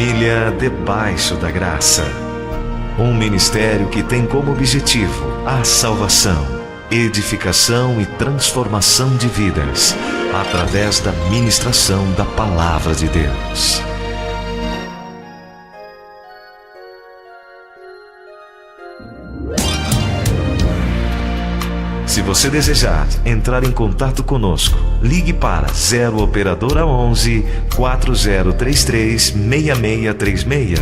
Família debaixo da graça. Um ministério que tem como objetivo a salvação, edificação e transformação de vidas, através da ministração da Palavra de Deus. Se você desejar entrar em contato conosco, ligue para 0 Operadora 11 4033 6636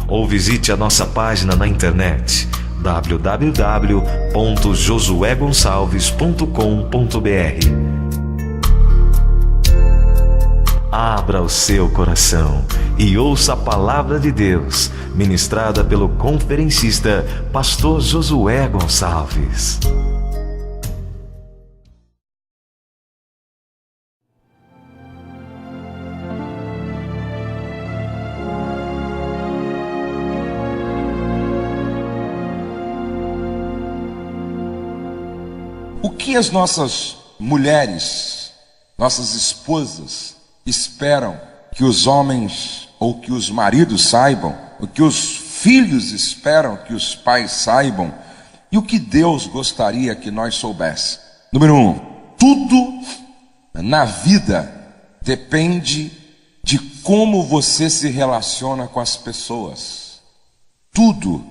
ou visite a nossa página na internet www.josuegonçalves.com.br. Abra o seu coração e ouça a palavra de Deus, ministrada pelo conferencista Pastor Josué Gonçalves. O que as nossas mulheres, nossas esposas, esperam que os homens ou que os maridos saibam, o que os filhos esperam que os pais saibam, e o que Deus gostaria que nós soubéssemos? Número 1, tudo na vida depende de como você se relaciona com as pessoas. Tudo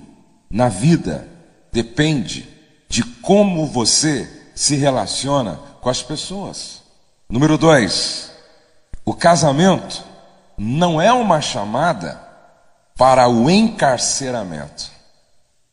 na vida depende de como você se relaciona com as pessoas. Número 2, o casamento não é uma chamada para o encarceramento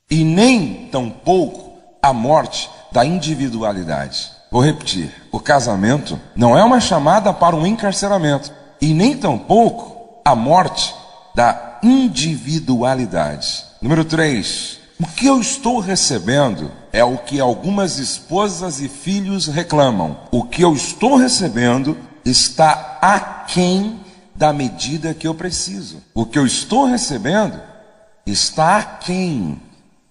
e nem tampouco a morte da individualidade. Vou repetir, o casamento não é uma chamada para o encarceramento e nem tampouco a morte da individualidade. Número 3, o que eu estou recebendo é o que algumas esposas e filhos reclamam. O que eu estou recebendo está aquém da medida que eu preciso. O que eu estou recebendo está aquém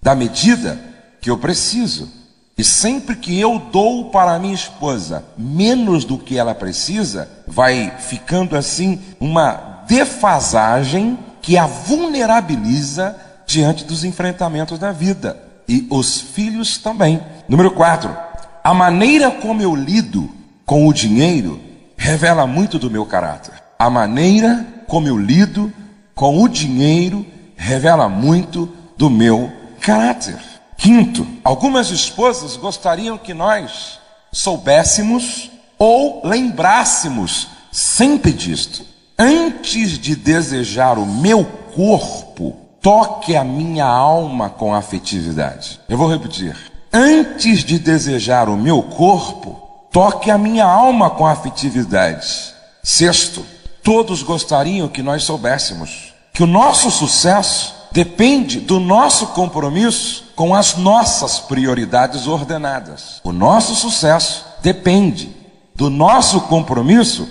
da medida que eu preciso. E sempre que eu dou para a minha esposa menos do que ela precisa, vai ficando assim uma defasagem que a vulnerabiliza diante dos enfrentamentos da vida. E os filhos também. Número 4, a maneira como eu lido com o dinheiro revela muito do meu caráter. A maneira como eu lido com o dinheiro revela muito do meu caráter. 5, algumas esposas gostariam que nós soubéssemos ou lembrássemos sempre disto: antes de desejar o meu corpo, toque a minha alma com afetividade. Eu vou repetir. Antes de desejar o meu corpo, toque a minha alma com afetividade. 6, todos gostariam que nós soubéssemos que o nosso sucesso depende do nosso compromisso com as nossas prioridades ordenadas. O nosso sucesso depende do nosso compromisso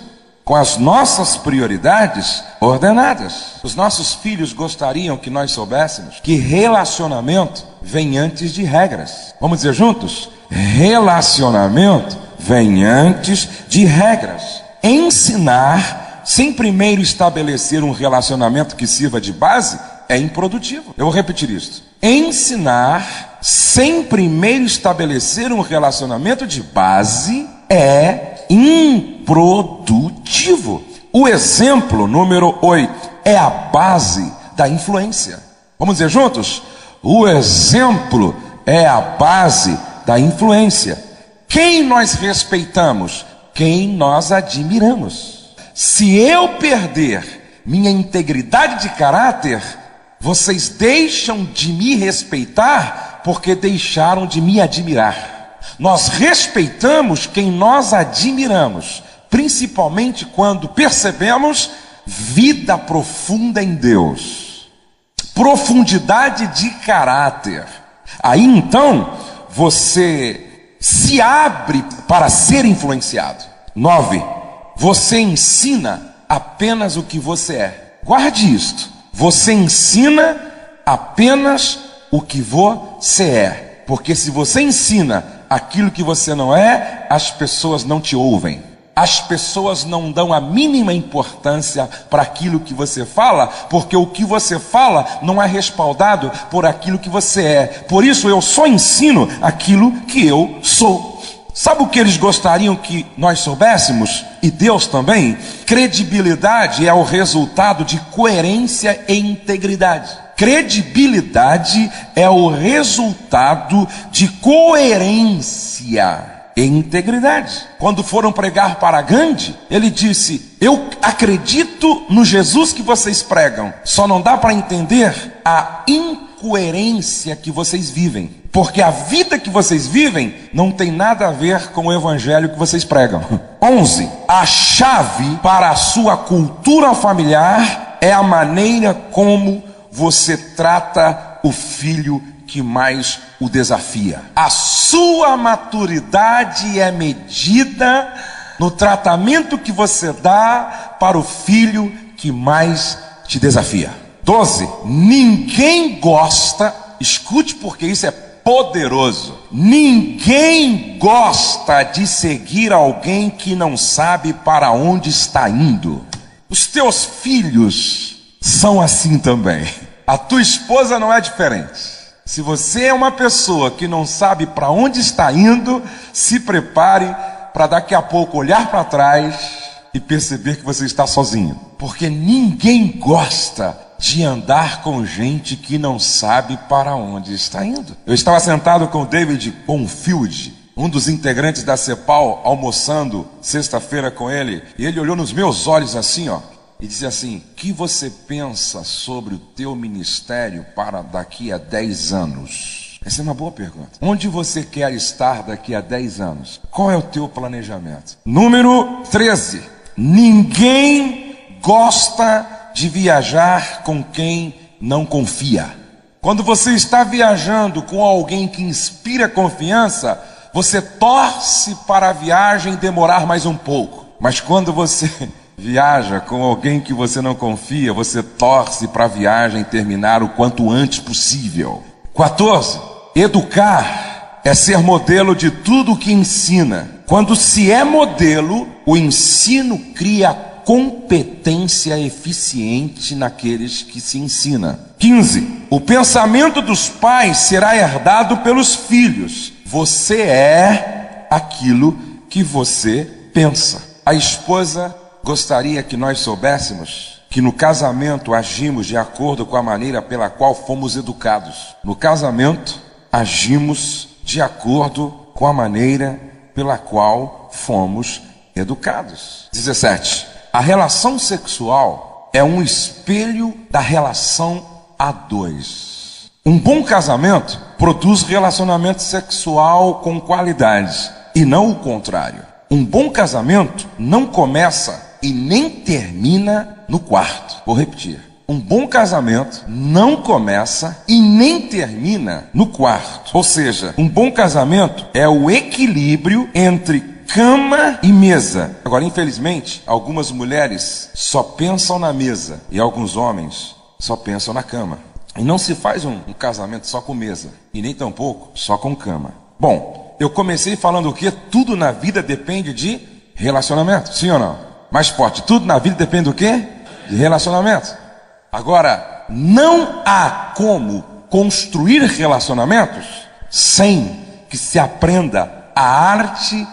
com as nossas prioridades ordenadas. Os nossos filhos gostariam que nós soubéssemos que relacionamento vem antes de regras. Vamos dizer juntos? Relacionamento vem antes de regras. Ensinar sem primeiro estabelecer um relacionamento que sirva de base é improdutivo. Eu vou repetir isso. Ensinar sem primeiro estabelecer um relacionamento de base é improdutivo. O exemplo número 8 é a base da influência. Vamos dizer juntos? O exemplo é a base da influência. Quem nós respeitamos? Quem nós admiramos. Se eu perder minha integridade de caráter, vocês deixam de me respeitar porque deixaram de me admirar. Nós respeitamos quem nós admiramos, principalmente quando percebemos vida profunda em Deus, profundidade de caráter. Aí então você se abre para ser influenciado. 9, você ensina apenas o que você é. Guarde isto. Você ensina apenas o que você é. Porque se você ensina aquilo que você não é, as pessoas não te ouvem. as pessoas não dão a mínima importância para aquilo que você fala, porque o que você fala não é respaldado por aquilo que você é. Por isso eu só ensino aquilo que eu sou. Sabe o que eles gostariam que nós soubéssemos? E Deus também? Credibilidade é o resultado de coerência e integridade. Credibilidade é o resultado de coerência e integridade. Quando foram pregar para Gandhi, ele disse: eu acredito no Jesus que vocês pregam, só não dá para entender a incoerência que vocês vivem, porque a vida que vocês vivem não tem nada a ver com o evangelho que vocês pregam. 11. A chave para a sua cultura familiar é a maneira como você trata o filho que mais o desafia. A sua maturidade é medida no tratamento que você dá para o filho que mais te desafia. 12. Ninguém gosta, escute porque isso é poderoso. Ninguém gosta de seguir alguém que não sabe para onde está indo. Os teus filhos são assim também. A tua esposa não é diferente. Se você é uma pessoa que não sabe para onde está indo, se prepare para daqui a pouco olhar para trás e perceber que você está sozinho. Porque ninguém gosta de andar com gente que não sabe para onde está indo. Eu estava sentado com o David Bonfield, um dos integrantes da CEPAL, almoçando sexta-feira com ele, e ele olhou nos meus olhos assim, e disse assim: o que você pensa sobre o teu ministério para daqui a 10 anos? Essa é uma boa pergunta. Onde você quer estar daqui a 10 anos? Qual é o teu planejamento? Número 13. Ninguém gosta de viajar com quem não confia. Quando você está viajando com alguém que inspira confiança, você torce para a viagem demorar mais um pouco. Mas quando você viaja com alguém que você não confia, você torce para a viagem terminar o quanto antes possível. 14. Educar é ser modelo de tudo o que ensina. Quando se é modelo, o ensino cria competência eficiente naqueles que se ensina. 15. O pensamento dos pais será herdado pelos filhos. Você é aquilo que você pensa. A esposa gostaria que nós soubéssemos que no casamento agimos de acordo com a maneira pela qual fomos educados. No casamento, agimos de acordo com a maneira pela qual fomos educados. 17. A relação sexual é um espelho da relação a dois. Um bom casamento produz relacionamento sexual com qualidade e não o contrário. Um bom casamento não começa e nem termina no quarto. Vou repetir. Um bom casamento não começa e nem termina no quarto. Ou seja, um bom casamento é o equilíbrio entre cama e mesa. Agora, infelizmente, algumas mulheres só pensam na mesa e alguns homens só pensam na cama. E não se faz um casamento só com mesa e nem tampouco só com cama. Bom, eu comecei falando o quê? Tudo na vida depende de relacionamento, sim ou não? Mais forte, tudo na vida depende do quê? De relacionamento. Agora, não há como construir relacionamentos sem que se aprenda a arte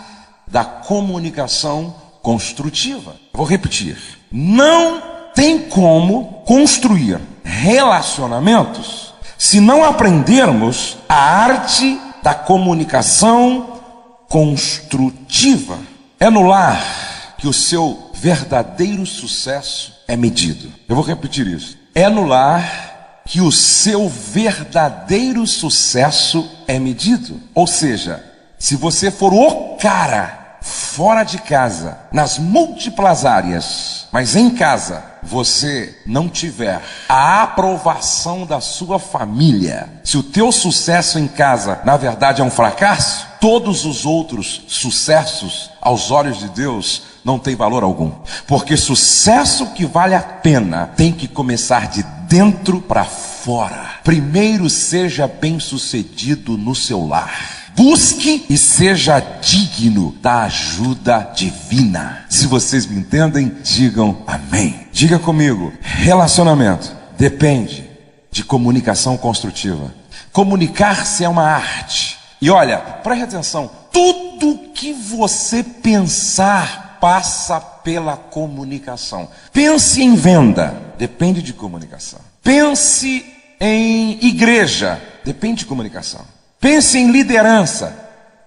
da comunicação construtiva. Vou repetir. Não tem como construir relacionamentos se não aprendermos a arte da comunicação construtiva. É no lar que o seu verdadeiro sucesso é medido. Eu vou repetir isso. É no lar que o seu verdadeiro sucesso é medido. Ou seja, se você for o cara fora de casa, nas múltiplas áreas, mas em casa você não tiver a aprovação da sua família, se o teu sucesso em casa na verdade é um fracasso, todos os outros sucessos aos olhos de Deus não tem valor algum. Porque sucesso que vale a pena tem que começar de dentro para fora. Primeiro seja bem-sucedido no seu lar. Busque e seja digno da ajuda divina. Se vocês me entendem, digam amém. Diga comigo: relacionamento depende de comunicação construtiva. Comunicar-se é uma arte. E olha, preste atenção: tudo que você pensar passa pela comunicação. Pense em venda, depende de comunicação. Pense em igreja, depende de comunicação. Pense em liderança,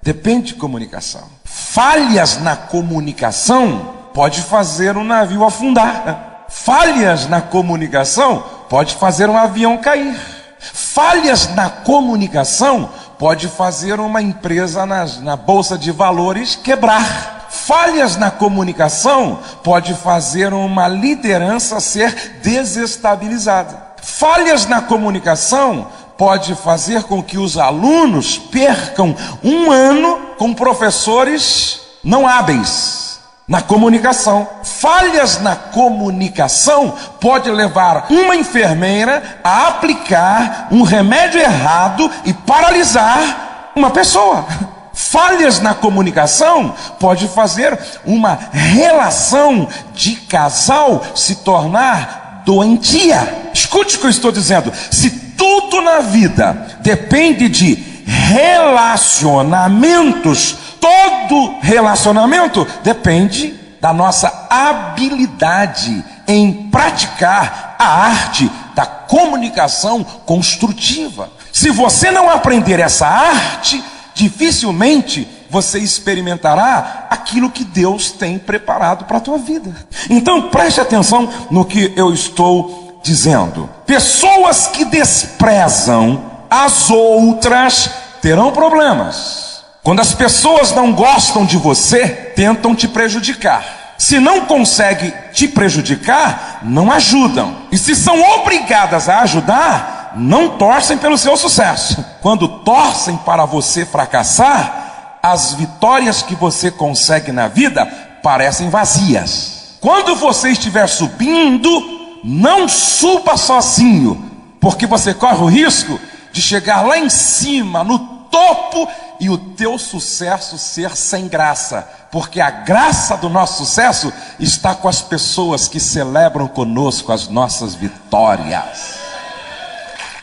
depende de comunicação. Falhas na comunicação pode fazer um navio afundar. Falhas na comunicação pode fazer um avião cair. Falhas na comunicação pode fazer uma empresa na bolsa de valores quebrar. Falhas na comunicação pode fazer uma liderança ser desestabilizada. Falhas na comunicação pode fazer com que os alunos percam um ano com professores não hábeis na comunicação. Falhas na comunicação pode levar uma enfermeira a aplicar um remédio errado e paralisar uma pessoa. Falhas na comunicação pode fazer uma relação de casal se tornar doentia. Escute o que eu estou dizendo: se tudo na vida depende de relacionamentos, todo relacionamento depende da nossa habilidade em praticar a arte da comunicação construtiva. Se você não aprender essa arte, dificilmente você experimentará aquilo que Deus tem preparado para a tua vida. Então preste atenção no que eu estou dizendo. Pessoas que desprezam as outras terão problemas. Quando as pessoas não gostam de você, tentam te prejudicar. Se não conseguem te prejudicar, não ajudam. E se são obrigadas a ajudar, não torcem pelo seu sucesso. Quando torcem para você fracassar, as vitórias que você consegue na vida parecem vazias. Quando você estiver subindo, não suba sozinho, porque você corre o risco de chegar lá em cima, no topo, e o teu sucesso ser sem graça, porque a graça do nosso sucesso está com as pessoas que celebram conosco as nossas vitórias.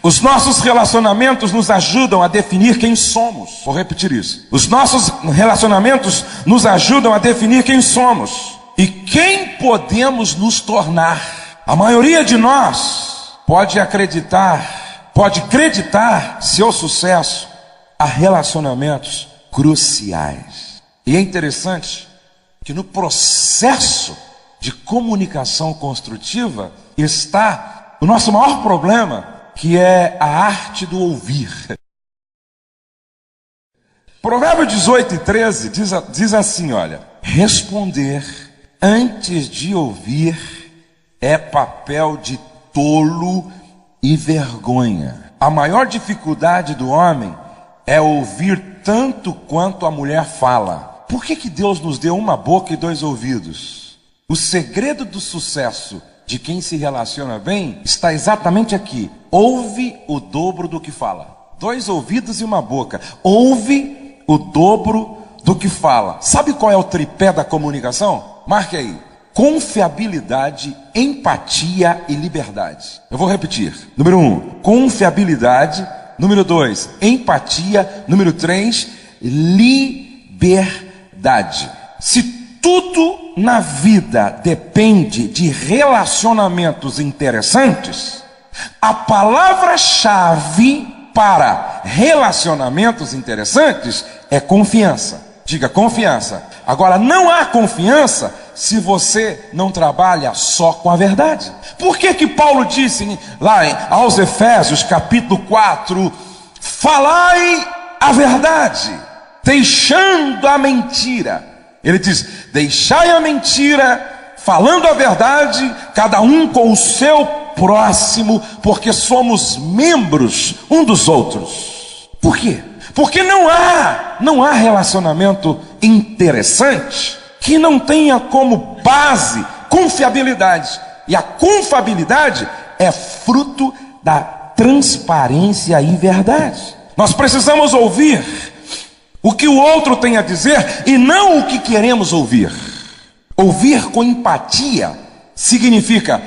Os nossos relacionamentos nos ajudam a definir quem somos. Vou repetir isso. Os nossos relacionamentos nos ajudam a definir quem somos e quem podemos nos tornar. A maioria de nós pode acreditar seu sucesso a relacionamentos cruciais. E é interessante que no processo de comunicação construtiva está o nosso maior problema, que é a arte do ouvir. Provérbio 18:13 diz assim, olha: responder antes de ouvir é papel de tolo e vergonha. A maior dificuldade do homem é ouvir tanto quanto a mulher fala. Por que Deus nos deu uma boca e dois ouvidos? O segredo do sucesso de quem se relaciona bem está exatamente aqui: ouve o dobro do que fala. Dois ouvidos e uma boca. Ouve o dobro do que fala. Sabe qual é o tripé da comunicação? Marque aí: confiabilidade, empatia e liberdade. Eu vou repetir. Número 1, confiabilidade. Número 2, empatia. Número 3, liberdade. Se tudo na vida depende de relacionamentos interessantes, a palavra-chave para relacionamentos interessantes é confiança. Diga confiança. Agora, não há confiança se você não trabalha só com a verdade. Por que Paulo disse lá aos Efésios capítulo 4, falai a verdade, deixando a mentira? Ele diz: deixai a mentira, falando a verdade, cada um com o seu próximo, porque somos membros um dos outros. Por quê? Porque não há relacionamento interessante que não tenha como base confiabilidade. E a confiabilidade é fruto da transparência e verdade. Nós precisamos ouvir o que o outro tem a dizer e não o que queremos ouvir. Ouvir com empatia significa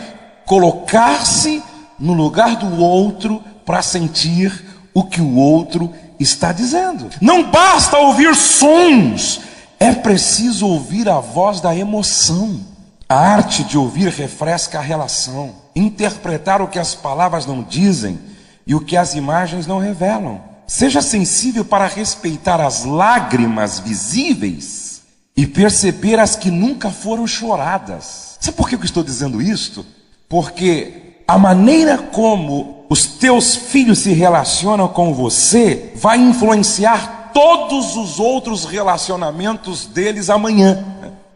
colocar-se no lugar do outro para sentir o que o outro está dizendo. Não basta ouvir sons, é preciso ouvir a voz da emoção. A arte de ouvir refresca a relação, interpretar o que as palavras não dizem e o que as imagens não revelam. Seja sensível para respeitar as lágrimas visíveis e perceber as que nunca foram choradas. Sabe por que eu estou dizendo isto? Porque a maneira como os teus filhos se relacionam com você vai influenciar todos os outros relacionamentos deles amanhã.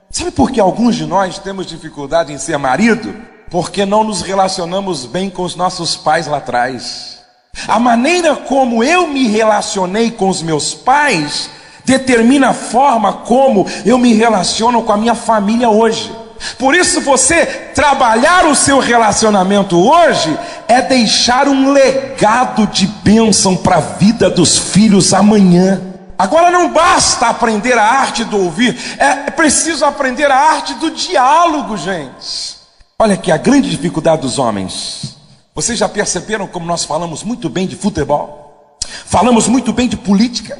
Sabe por que alguns de nós temos dificuldade em ser marido? Porque não nos relacionamos bem com os nossos pais lá atrás. A maneira como eu me relacionei com os meus pais determina a forma como eu me relaciono com a minha família hoje. Por isso, você trabalhar o seu relacionamento hoje é deixar um legado de bênção para a vida dos filhos amanhã. Agora, não basta aprender a arte do ouvir, é preciso aprender a arte do diálogo, gente. Olha aqui a grande dificuldade dos homens. Vocês já perceberam como nós falamos muito bem de futebol? Falamos muito bem de política.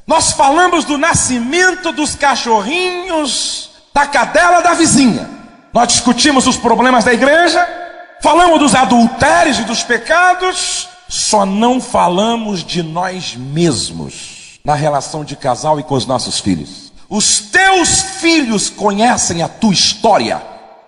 Nós falamos do nascimento dos cachorrinhos da cadela da vizinha. Nós discutimos os problemas da igreja, falamos dos adultérios e dos pecados, só não falamos de nós mesmos na relação de casal e com os nossos filhos. Os teus filhos conhecem a tua história.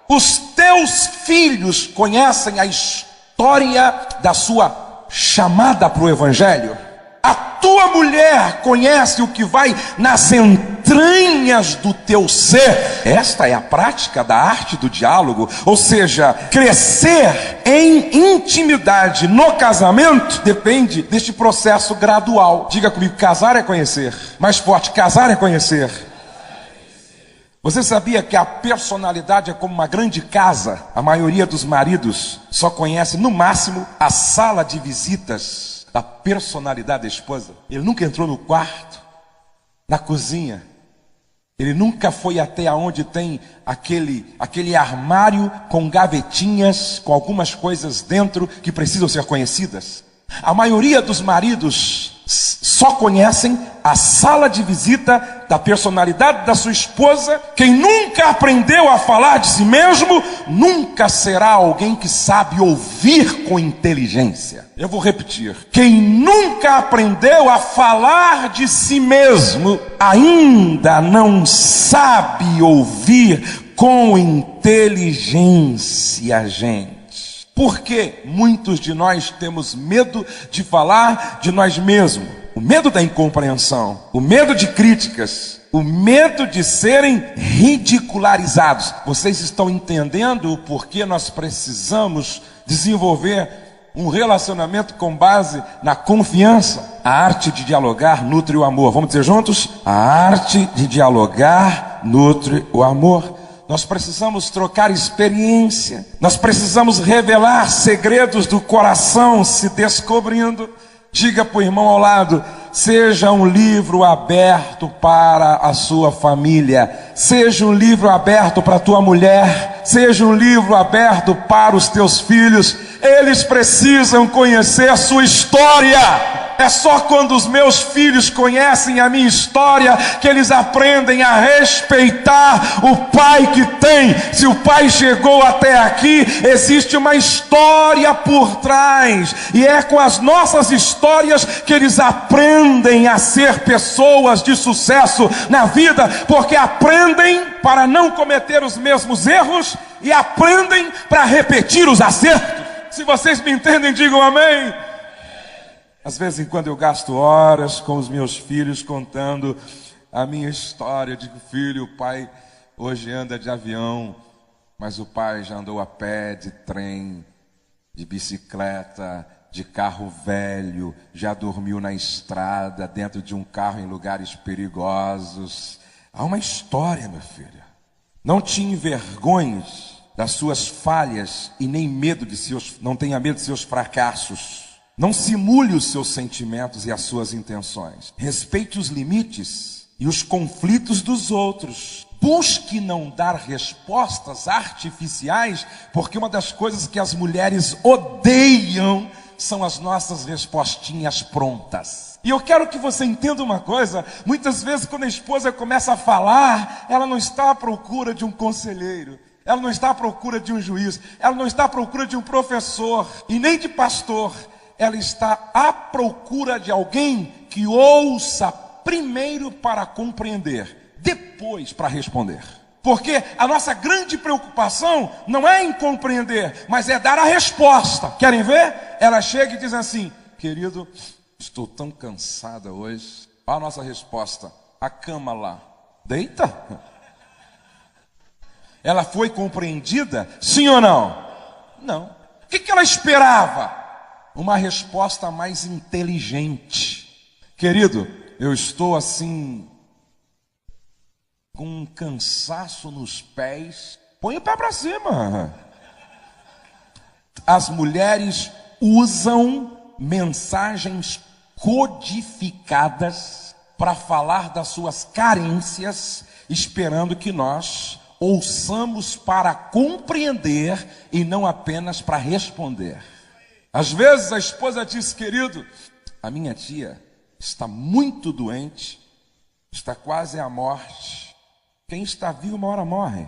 Os teus filhos conhecem a história da sua chamada para o evangelho. A tua mulher conhece o que vai nas entranhas do teu ser. Esta é a prática da arte do diálogo, ou seja, crescer em intimidade no casamento depende deste processo gradual. Diga comigo, casar é conhecer. Mais forte, casar é conhecer. Você sabia que a personalidade é como uma grande casa? A maioria dos maridos só conhece no máximo a sala de visitas da personalidade da esposa. Ele nunca entrou no quarto, na cozinha. Ele nunca foi até onde tem aquele armário com gavetinhas, com algumas coisas dentro que precisam ser conhecidas. A maioria dos maridos só conhecem a sala de visita da personalidade da sua esposa. Quem nunca aprendeu a falar de si mesmo, nunca será alguém que sabe ouvir com inteligência. Eu vou repetir. Quem nunca aprendeu a falar de si mesmo, ainda não sabe ouvir com inteligência, gente. Porque muitos de nós temos medo de falar de nós mesmos. O medo da incompreensão, o medo de críticas, o medo de serem ridicularizados. Vocês estão entendendo o porquê nós precisamos desenvolver um relacionamento com base na confiança? A arte de dialogar nutre o amor. Vamos dizer juntos? A arte de dialogar nutre o amor. Nós precisamos trocar experiência. Nós precisamos revelar segredos do coração se descobrindo. Diga para o irmão ao lado: seja um livro aberto para a sua família. Seja um livro aberto para a tua mulher. Seja um livro aberto para os teus filhos. Eles precisam conhecer a sua história. É só quando os meus filhos conhecem a minha história que eles aprendem a respeitar o pai que tem. Se o pai chegou até aqui, existe uma história por trás. E é com as nossas histórias que eles aprendem a ser pessoas de sucesso na vida, porque aprendem para não cometer os mesmos erros e aprendem para repetir os acertos. Se vocês me entendem, digam amém. Às vezes, quando eu gasto horas com os meus filhos contando a minha história, digo: filho, o pai hoje anda de avião, mas o pai já andou a pé, de trem, de bicicleta, de carro velho, já dormiu na estrada, dentro de um carro em lugares perigosos. Há uma história, meu filho. Não te envergonhes das suas falhas e nem não tenha medo de seus fracassos. Não simule os seus sentimentos e as suas intenções. Respeite os limites e os conflitos dos outros. Busque não dar respostas artificiais, porque uma das coisas que as mulheres odeiam são as nossas respostinhas prontas. E eu quero que você entenda uma coisa: muitas vezes quando a esposa começa a falar, ela não está à procura de um conselheiro, ela não está à procura de um juiz, ela não está à procura de um professor e nem de pastor. Ela está à procura de alguém que ouça primeiro para compreender, depois para responder. Porque a nossa grande preocupação não é em compreender, mas é dar a resposta. Querem ver? Ela chega e diz assim: querido, estou tão cansada hoje. Olha a nossa resposta: a cama lá. Deita. Ela foi compreendida? Sim ou não? Não. O que ela esperava? Uma resposta mais inteligente. Querido, eu estou assim, com um cansaço nos pés. Põe o pé para cima. As mulheres usam mensagens codificadas para falar das suas carências, esperando que nós ouçamos para compreender e não apenas para responder. Às vezes a esposa diz: querido, a minha tia está muito doente, está quase à morte. Quem está vivo uma hora morre.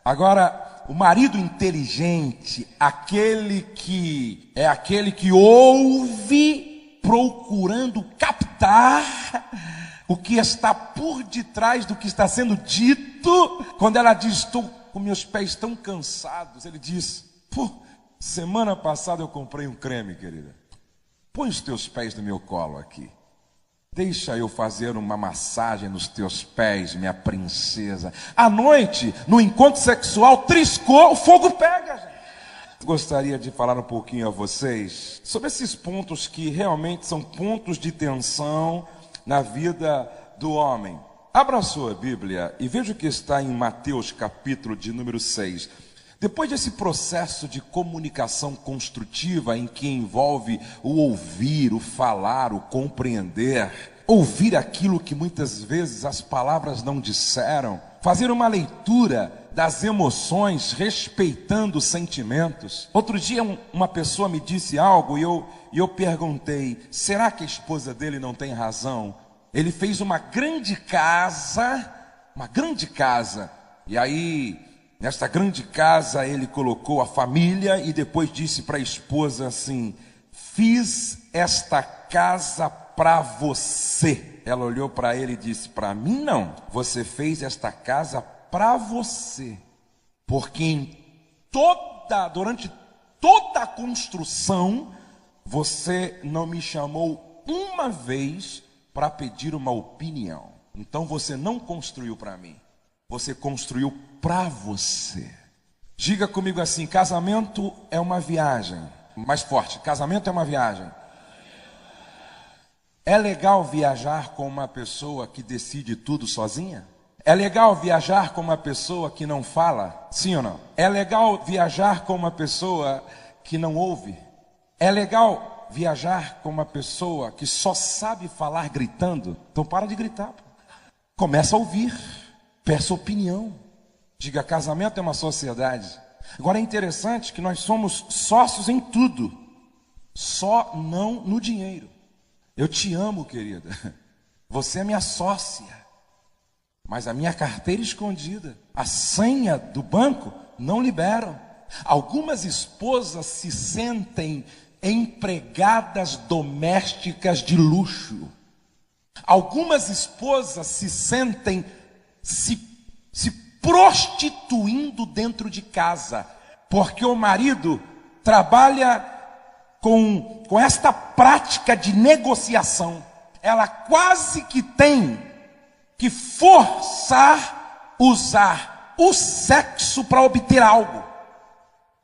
Agora, o marido inteligente, aquele que ouve procurando captar o que está por detrás do que está sendo dito. Quando ela diz: estou com meus pés tão cansados, ele diz: pô, semana passada eu comprei um creme, querida. Põe os teus pés no meu colo aqui. Deixa eu fazer uma massagem nos teus pés, minha princesa. À noite, no encontro sexual, triscou, o fogo pega, gente. Gostaria de falar um pouquinho a vocês sobre esses pontos que realmente são pontos de tensão na vida do homem. Abra a sua Bíblia e veja o que está em Mateus capítulo de número 6. Depois desse processo de comunicação construtiva em que envolve o ouvir, o falar, o compreender, ouvir aquilo que muitas vezes as palavras não disseram, fazer uma leitura das emoções, respeitando os sentimentos. Outro dia uma pessoa me disse algo e eu perguntei: será que a esposa dele não tem razão? Ele fez uma grande casa, e aí nesta grande casa ele colocou a família e depois disse para a esposa assim: fiz esta casa para você. Ela olhou para ele e disse: para mim não, você fez esta casa para você, porque durante toda a construção você não me chamou uma vez para pedir uma opinião. Então você não construiu para mim, você construiu para você. Diga comigo assim: casamento é uma viagem. Mais forte: casamento é uma viagem. É legal viajar com uma pessoa que decide tudo sozinha? É legal viajar com uma pessoa que não fala? Sim ou não? É legal viajar com uma pessoa que não ouve? É legal viajar com uma pessoa que só sabe falar gritando? Então para de gritar. Começa a ouvir. Peça opinião. Diga: casamento é uma sociedade. Agora é interessante que nós somos sócios em tudo, só não no dinheiro. Eu te amo, querida. Você é minha sócia. Mas a minha carteira escondida, a senha do banco, não liberam. Algumas esposas se sentem empregadas domésticas de luxo. Algumas esposas se sentem se prostituindo dentro de casa, porque o marido trabalha com esta prática de negociação. Ela quase que tem que forçar usar o sexo para obter algo,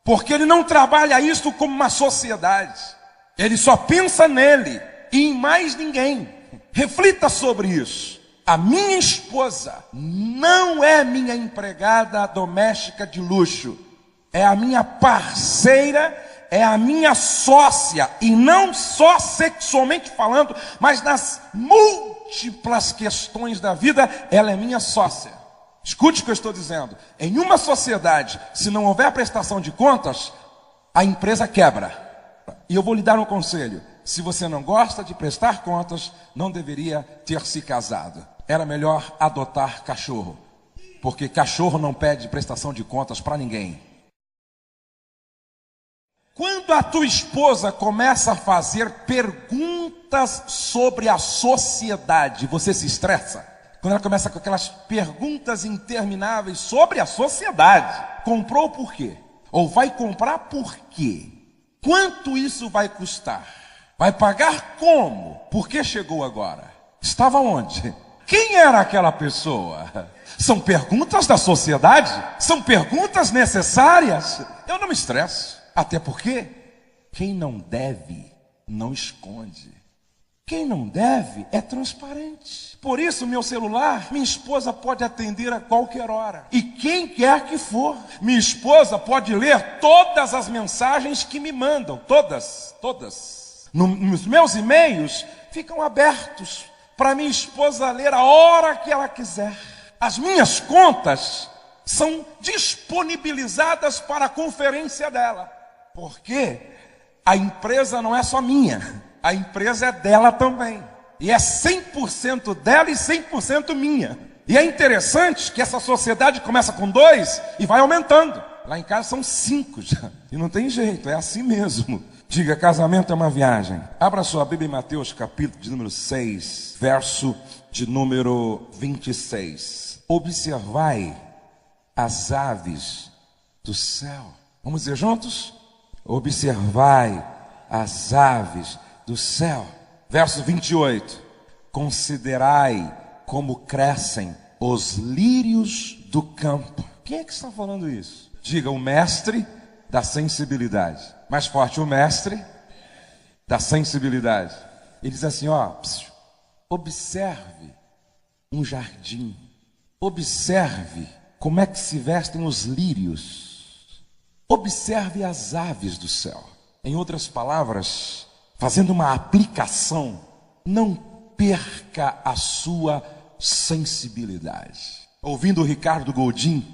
porque ele não trabalha isso como uma sociedade, ele só pensa nele e em mais ninguém. Reflita sobre isso. A minha esposa não é minha empregada doméstica de luxo, é a minha parceira é a minha sócia, e não só sexualmente falando, mas nas múltiplas questões da vida, ela é minha sócia. Escute o que eu estou dizendo. Em uma sociedade, se não houver prestação de contas, a empresa quebra. E eu vou lhe dar um conselho: se você não gosta de prestar contas, não deveria ter se casado. Era melhor adotar cachorro, porque cachorro não pede prestação de contas para ninguém. Quando a tua esposa começa a fazer perguntas sobre a sociedade, você se estressa? Quando ela começa com aquelas perguntas intermináveis sobre a sociedade: comprou por quê? Ou vai comprar por quê? Quanto isso vai custar? Vai pagar como? Por que chegou agora? Estava onde? Quem era aquela pessoa? São perguntas da sociedade? São perguntas necessárias? Eu não me estresso. Até porque quem não deve, não esconde. Quem não deve é transparente. Por isso, meu celular, minha esposa pode atender a qualquer hora. E quem quer que for. Minha esposa pode ler todas as mensagens que me mandam. Todas. Nos meus e-mails ficam abertos para minha esposa ler a hora que ela quiser. As minhas contas são disponibilizadas para a conferência dela. Porque a empresa não é só minha, a empresa é dela também. E é 100% dela e 100% minha. E é interessante que essa sociedade começa com 2 e vai aumentando. Lá em casa são 5 já. E não tem jeito, é assim mesmo. Diga: casamento é uma viagem. Abra sua Bíblia em Mateus, capítulo de número 6, verso de número 26. Observai as aves do céu. Vamos dizer juntos? Observai as aves do céu. Verso 28. Considerai como crescem os lírios do campo. Quem é que está falando isso? Diga: o mestre da sensibilidade. Mais forte: o mestre da sensibilidade. Ele diz assim: observe um jardim. Observe como é que se vestem os lírios. Observe as aves do céu. Em outras palavras, fazendo uma aplicação, não perca a sua sensibilidade. Ouvindo o Ricardo Goldin,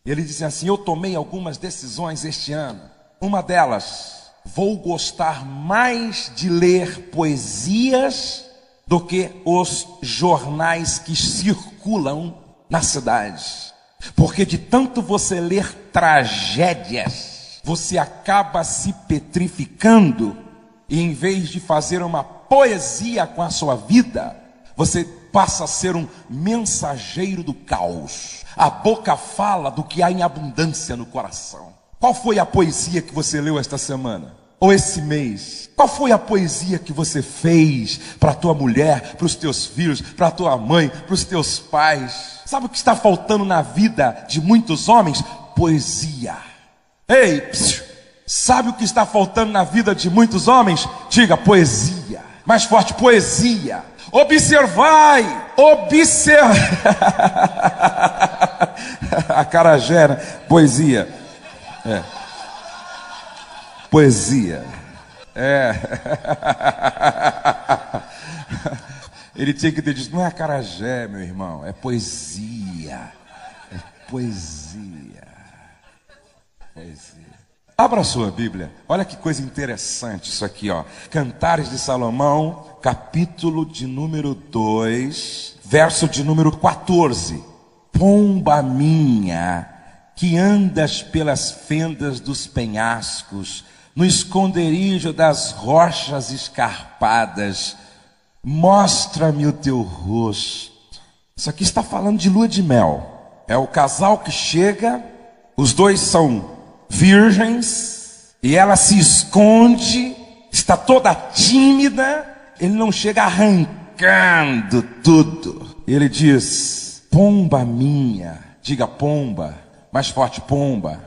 ele disse assim: eu tomei algumas decisões este ano. Uma delas: vou gostar mais de ler poesias do que os jornais que circulam na cidade. Porque de tanto você ler tragédias, você acaba se petrificando, e em vez de fazer uma poesia com a sua vida, você passa a ser um mensageiro do caos. A boca fala do que há em abundância no coração. Qual foi a poesia que você leu esta semana? Ou esse mês? Qual foi a poesia que você fez para a tua mulher, para os teus filhos, para a tua mãe, para os teus pais? Sabe o que está faltando na vida de muitos homens? Poesia. Ei, sabe o que está faltando na vida de muitos homens? Diga: poesia. Mais forte: poesia. Observai. Acarajé, né? Poesia. Poesia. Ele tinha que ter dito: não é acarajé, meu irmão, é poesia. É poesia. Poesia. Abra a sua Bíblia. Olha que coisa interessante isso aqui, Cantares de Salomão, capítulo de número 2, verso de número 14. Pomba minha, que andas pelas fendas dos penhascos, no esconderijo das rochas escarpadas, mostra-me o teu rosto. Isso aqui está falando de lua de mel. É o casal que chega, os dois são virgens, e ela se esconde, está toda tímida. Ele não chega arrancando tudo. Ele diz: pomba minha. Diga: pomba. Mais forte: pomba.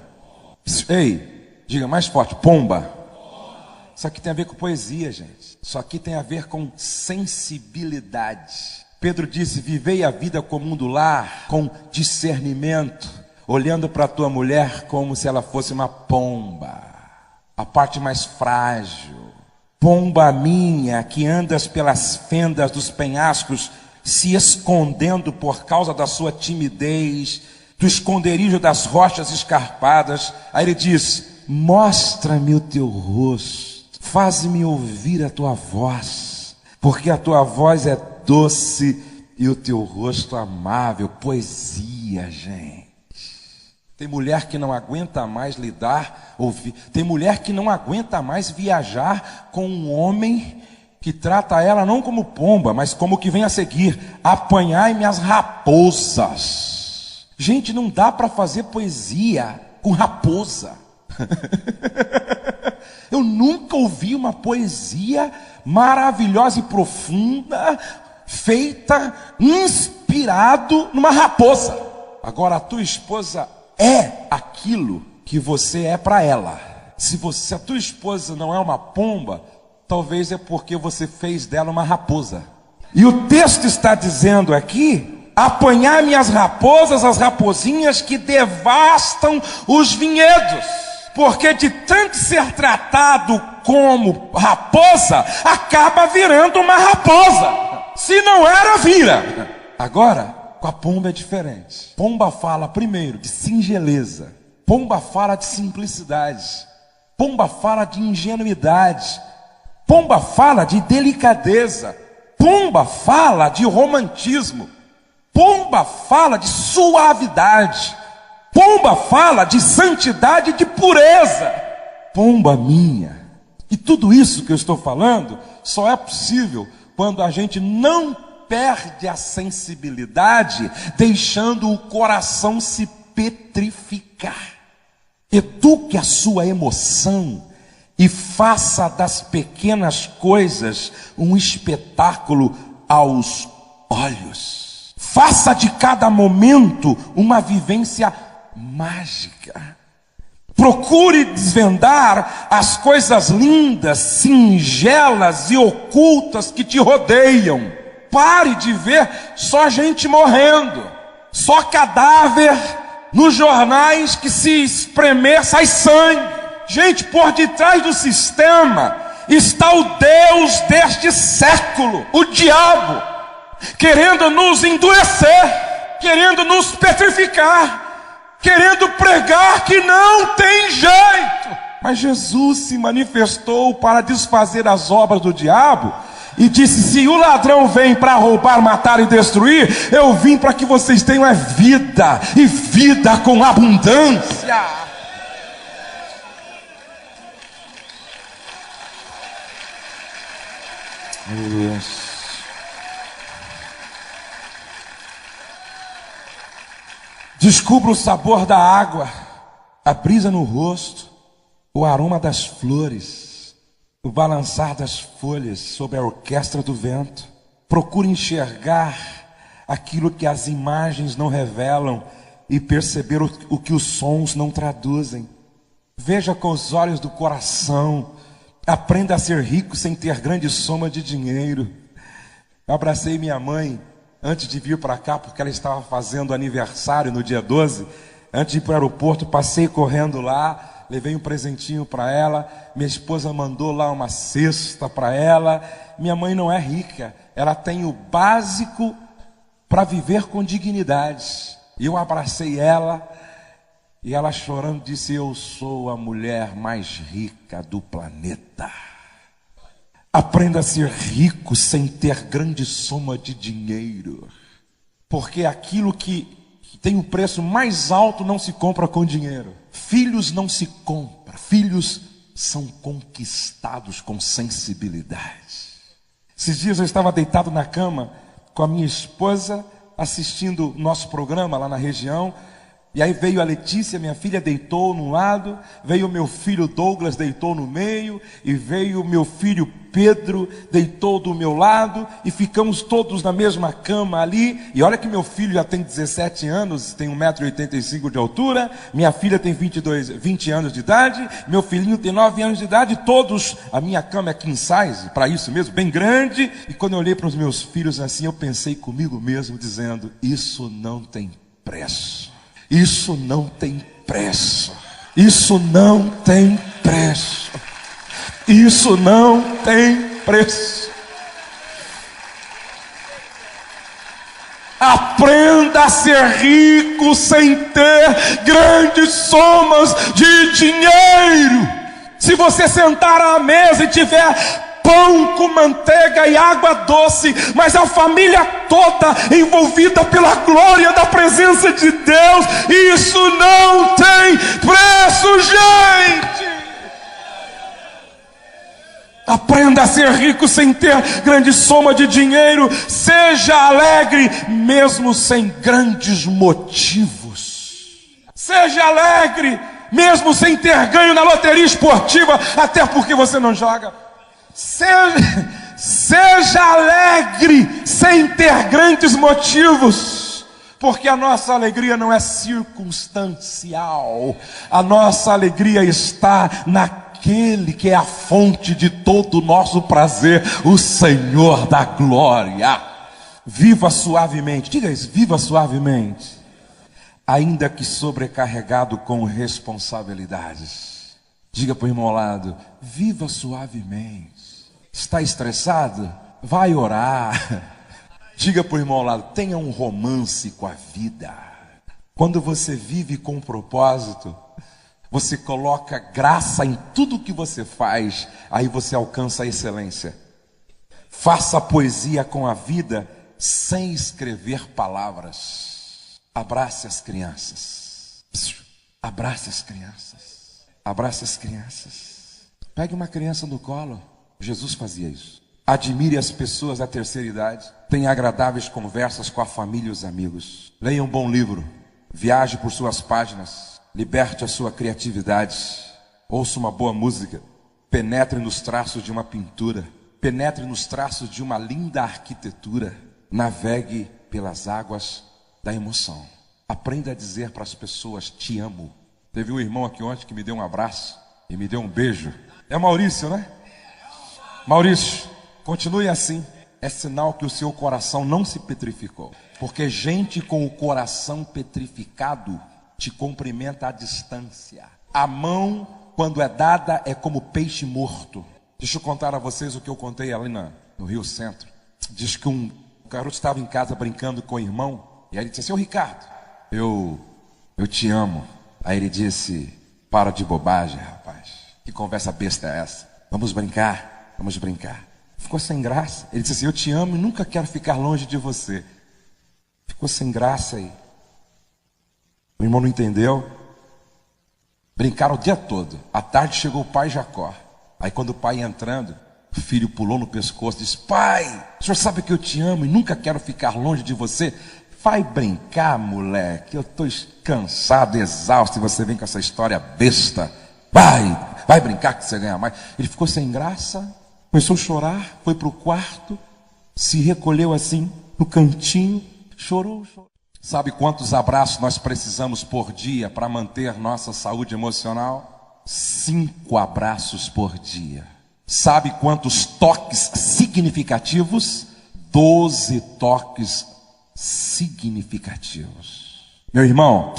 Ei, diga mais forte: pomba. Isso aqui tem a ver com poesia, gente. Isso aqui tem a ver com sensibilidade. Pedro disse: vivei a vida comum do lar com discernimento, olhando para a tua mulher como se ela fosse uma pomba. a parte mais frágil. Pomba minha, que andas pelas fendas dos penhascos, se escondendo por causa da sua timidez, do esconderijo das rochas escarpadas. Aí ele diz: mostra-me o teu rosto, faz-me ouvir a tua voz, porque a tua voz é doce e o teu rosto amável. Poesia, gente. Tem mulher que não aguenta mais lidar, ouvir. Tem mulher que não aguenta mais viajar com um homem que trata ela não como pomba, mas como o que vem a seguir: apanhai-me as raposas. Gente, não dá para fazer poesia com raposa. Eu nunca ouvi uma poesia maravilhosa e profunda, feita, inspirado numa raposa. Agora, a tua esposa é aquilo que você é para ela. Se a tua esposa não é uma pomba, talvez é porque você fez dela uma raposa. E o texto está dizendo aqui: apanhai-me as raposas, as raposinhas que devastam os vinhedos. Porque de tanto ser tratado como raposa, acaba virando uma raposa. Se não era, vira. Agora, com a pomba é diferente. Pomba fala primeiro de singeleza. Pomba fala de simplicidade. Pomba fala de ingenuidade. Pomba fala de delicadeza. Pomba fala de romantismo. Pomba fala de suavidade. Pomba fala de santidade e de pureza. Pomba minha. E tudo isso que eu estou falando só é possível quando a gente não perde a sensibilidade, deixando o coração se petrificar. Eduque a sua emoção e faça das pequenas coisas um espetáculo aos olhos. Faça de cada momento uma vivência mágica. Procure desvendar as coisas lindas, singelas e ocultas que te rodeiam. Pare de ver só gente morrendo, só cadáver nos jornais que se espremer sai sangue. Gente, por detrás do sistema está o Deus deste século, o diabo, querendo nos endurecer, querendo nos petrificar, querendo pregar que não tem jeito. Mas Jesus se manifestou para desfazer as obras do diabo e disse: se o ladrão vem para roubar, matar e destruir, eu vim para que vocês tenham a vida, e vida com abundância. Descubra o sabor da água, a brisa no rosto, o aroma das flores, o balançar das folhas sob a orquestra do vento. Procure enxergar aquilo que as imagens não revelam e perceber o que os sons não traduzem. Veja com os olhos do coração. Aprenda a ser rico sem ter grande soma de dinheiro. Eu abracei minha mãe antes de vir para cá, porque ela estava fazendo aniversário no dia 12. Antes de ir para o aeroporto, passei correndo lá, levei um presentinho para ela. Minha esposa mandou lá uma cesta para ela. Minha mãe não é rica, ela tem o básico para viver com dignidade. E eu abracei ela, e ela chorando disse: eu sou a mulher mais rica do planeta. Aprenda a ser rico sem ter grande soma de dinheiro, porque aquilo que tem o preço mais alto não se compra com dinheiro. Filhos não se compram, filhos são conquistados com sensibilidade. Esses dias eu estava deitado na cama com a minha esposa, assistindo nosso programa lá na região. E aí veio a Letícia, minha filha, deitou num lado, veio o meu filho Douglas, deitou no meio, e veio o meu filho Pedro, deitou do meu lado, e ficamos todos na mesma cama ali. E olha que meu filho já tem 17 anos, tem 1,85 m de altura, minha filha tem 20 anos de idade, meu filhinho tem 9 anos de idade, todos, a minha cama é king size, para isso mesmo, bem grande. E quando eu olhei para os meus filhos assim, eu pensei comigo mesmo, dizendo: isso não tem preço. Isso não tem preço. Isso não tem preço. preço. Isso não tem preço. Aprenda a ser rico sem ter grandes somas de dinheiro. Se você sentar à mesa e tiver pão com manteiga e água doce, mas a família toda envolvida pela glória da presença de Deus, isso não tem preço, gente. Aprenda a ser rico sem ter grande soma de dinheiro. Seja alegre mesmo sem grandes motivos. Seja alegre mesmo sem ter ganho na loteria esportiva, até porque você não joga. Seja alegre sem ter grandes motivos, porque a nossa alegria não é circunstancial. A nossa alegria está naquele que é a fonte de todo o nosso prazer, o Senhor da glória. Viva suavemente, diga isso, viva suavemente, ainda que sobrecarregado com responsabilidades. Diga para o irmão ao lado, viva suavemente. Está estressado? Vai orar. Diga para o irmão ao lado, tenha um romance com a vida. Quando você vive com propósito, você coloca graça em tudo que você faz, aí você alcança a excelência. Faça poesia com a vida sem escrever palavras. Abrace as crianças. Abrace as crianças. Abrace as crianças. Pegue uma criança no colo. Jesus fazia isso. Admire as pessoas da terceira idade. Tenha agradáveis conversas com a família e os amigos. Leia um bom livro. Viaje por suas páginas. Liberte a sua criatividade. Ouça uma boa música. Penetre nos traços de uma pintura. Penetre nos traços de uma linda arquitetura. Navegue pelas águas da emoção. Aprenda a dizer para as pessoas, te amo. Teve um irmão aqui ontem que me deu um abraço e me deu um beijo. É Maurício, né? Maurício, continue assim. É sinal que o seu coração não se petrificou. Porque gente com o coração petrificado te cumprimenta à distância. A mão, quando é dada, é como peixe morto. Deixa eu contar a vocês o que eu contei ali no Rio Centro. Diz que um garoto estava em casa brincando com o irmão. E aí ele disse assim, ô Ricardo, eu te amo. Aí ele disse, para de bobagem, rapaz. Que conversa besta é essa? Vamos brincar, vamos brincar. Ficou sem graça. Ele disse assim, eu te amo e nunca quero ficar longe de você. Ficou sem graça aí. O irmão não entendeu. Brincaram o dia todo. À tarde chegou o pai Jacó. Aí quando o pai ia entrando, o filho pulou no pescoço e disse, pai, o senhor sabe que eu te amo e nunca quero ficar longe de você? Vai brincar, moleque, eu estou cansado, exausto, e você vem com essa história besta. Vai brincar que você ganha mais. Ele ficou sem graça, começou a chorar, foi para o quarto, se recolheu assim, no cantinho, chorou. Sabe quantos abraços nós precisamos por dia para manter nossa saúde emocional? 5 abraços por dia. Sabe quantos toques significativos? 12 toques significativos. Meu irmão,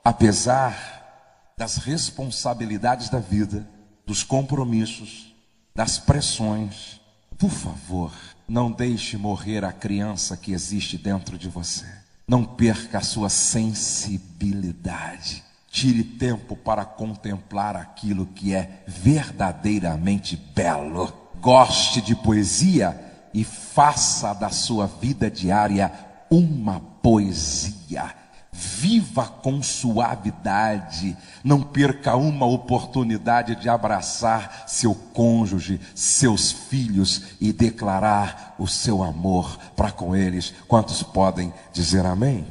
apesar das responsabilidades da vida, dos compromissos, das pressões, por favor, não deixe morrer a criança que existe dentro de você. Não perca a sua sensibilidade. Tire tempo para contemplar aquilo que é verdadeiramente belo. Goste de poesia e faça da sua vida diária uma poesia. Viva com suavidade. Não perca uma oportunidade de abraçar seu cônjuge, seus filhos e declarar o seu amor para com eles. Quantos podem dizer amém?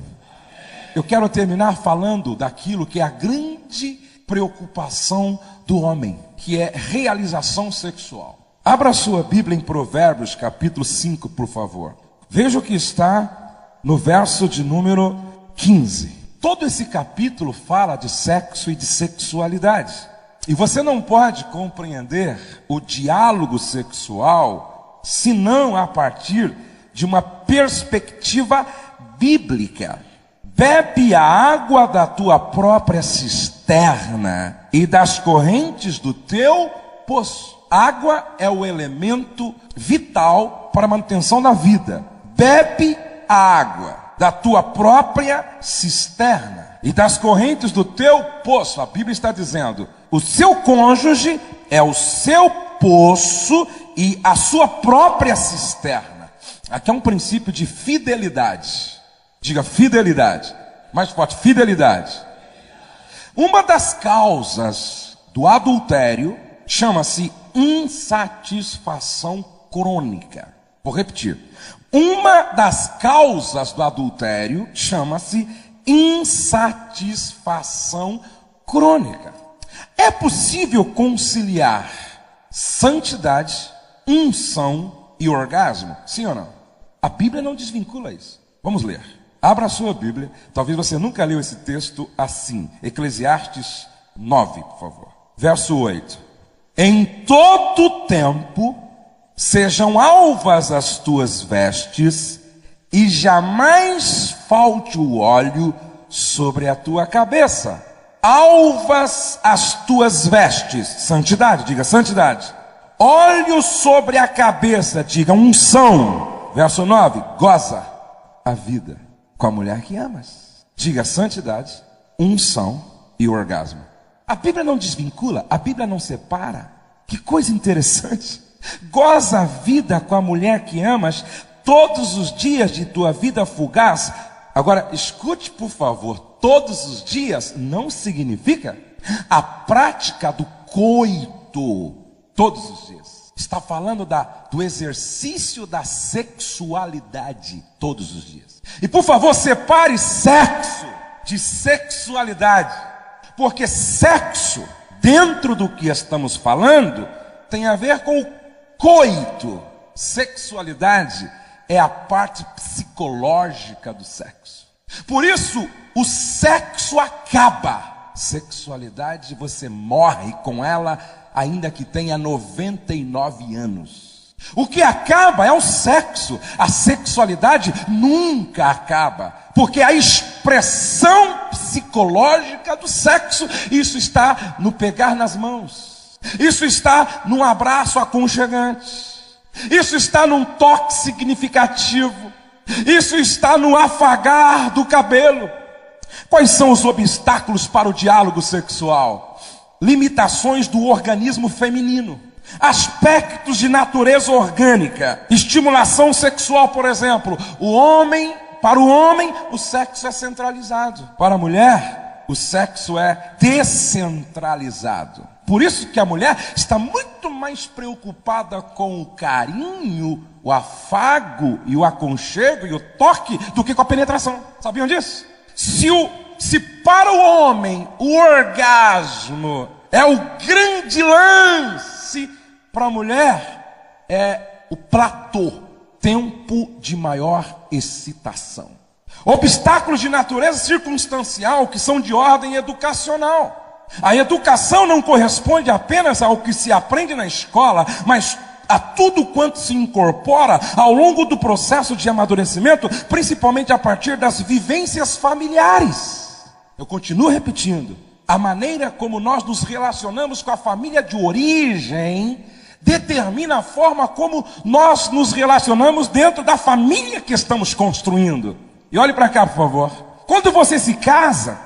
Eu quero terminar falando daquilo que é a grande preocupação do homem, que é realização sexual. Abra sua Bíblia em Provérbios, capítulo 5, por favor. Veja o que está no verso de número 15. Todo esse capítulo fala de sexo e de sexualidade. E você não pode compreender o diálogo sexual senão a partir de uma perspectiva bíblica. bebe a água da tua própria cisterna e das correntes do teu poço. Água é o elemento vital para a manutenção da vida. Bebe a água da tua própria cisterna e das correntes do teu poço. A Bíblia está dizendo: o seu cônjuge é o seu poço e a sua própria cisterna. Aqui é um princípio de fidelidade. Diga fidelidade. Mais forte, fidelidade. Uma das causas do adultério chama-se insatisfação crônica. Vou repetir. Uma das causas do adultério chama-se insatisfação crônica. É possível conciliar santidade, unção e orgasmo? Sim ou não? A Bíblia não desvincula isso. Vamos ler. Abra a sua Bíblia. Talvez você nunca leu esse texto assim. Eclesiastes 9, por favor. Verso 8. Em todo tempo sejam alvas as tuas vestes, e jamais falte o óleo sobre a tua cabeça. Alvas as tuas vestes, santidade, diga santidade. Óleo sobre a cabeça, diga unção. Verso 9, goza a vida com a mulher que amas. Diga santidade, unção e orgasmo. A Bíblia não desvincula, a Bíblia não separa. Que coisa interessante. Goza a vida com a mulher que amas todos os dias de tua vida fugaz. Agora, escute por favor, todos os dias não significa a prática do coito todos os dias. Está falando do exercício da sexualidade todos os dias. E por favor, separe sexo de sexualidade, porque sexo, dentro do que estamos falando, tem a ver com o coito. Sexualidade é a parte psicológica do sexo. Por isso, o sexo acaba. Sexualidade, você morre com ela, ainda que tenha 99 anos. O que acaba é o sexo. A sexualidade nunca acaba, porque é a expressão psicológica do sexo. Isso está no pegar nas mãos, isso está num abraço aconchegante, isso está num toque significativo, isso está no afagar do cabelo. Quais são os obstáculos para o diálogo sexual? Limitações do organismo feminino, aspectos de natureza orgânica, estimulação sexual, por exemplo. Para o homem, o sexo é centralizado. Para a mulher, o sexo é descentralizado. Por isso que a mulher está muito mais preocupada com o carinho, o afago e o aconchego e o toque do que com a penetração. Sabiam disso? Se para o homem o orgasmo é o grande lance, para a mulher é o platô, tempo de maior excitação. Obstáculos de natureza circunstancial que são de ordem educacional. A educação não corresponde apenas ao que se aprende na escola, mas a tudo quanto se incorpora ao longo do processo de amadurecimento, principalmente a partir das vivências familiares. Eu continuo repetindo, a maneira como nós nos relacionamos com a família de origem determina a forma como nós nos relacionamos dentro da família que estamos construindo. E olhe para cá, por favor. Quando você se casa,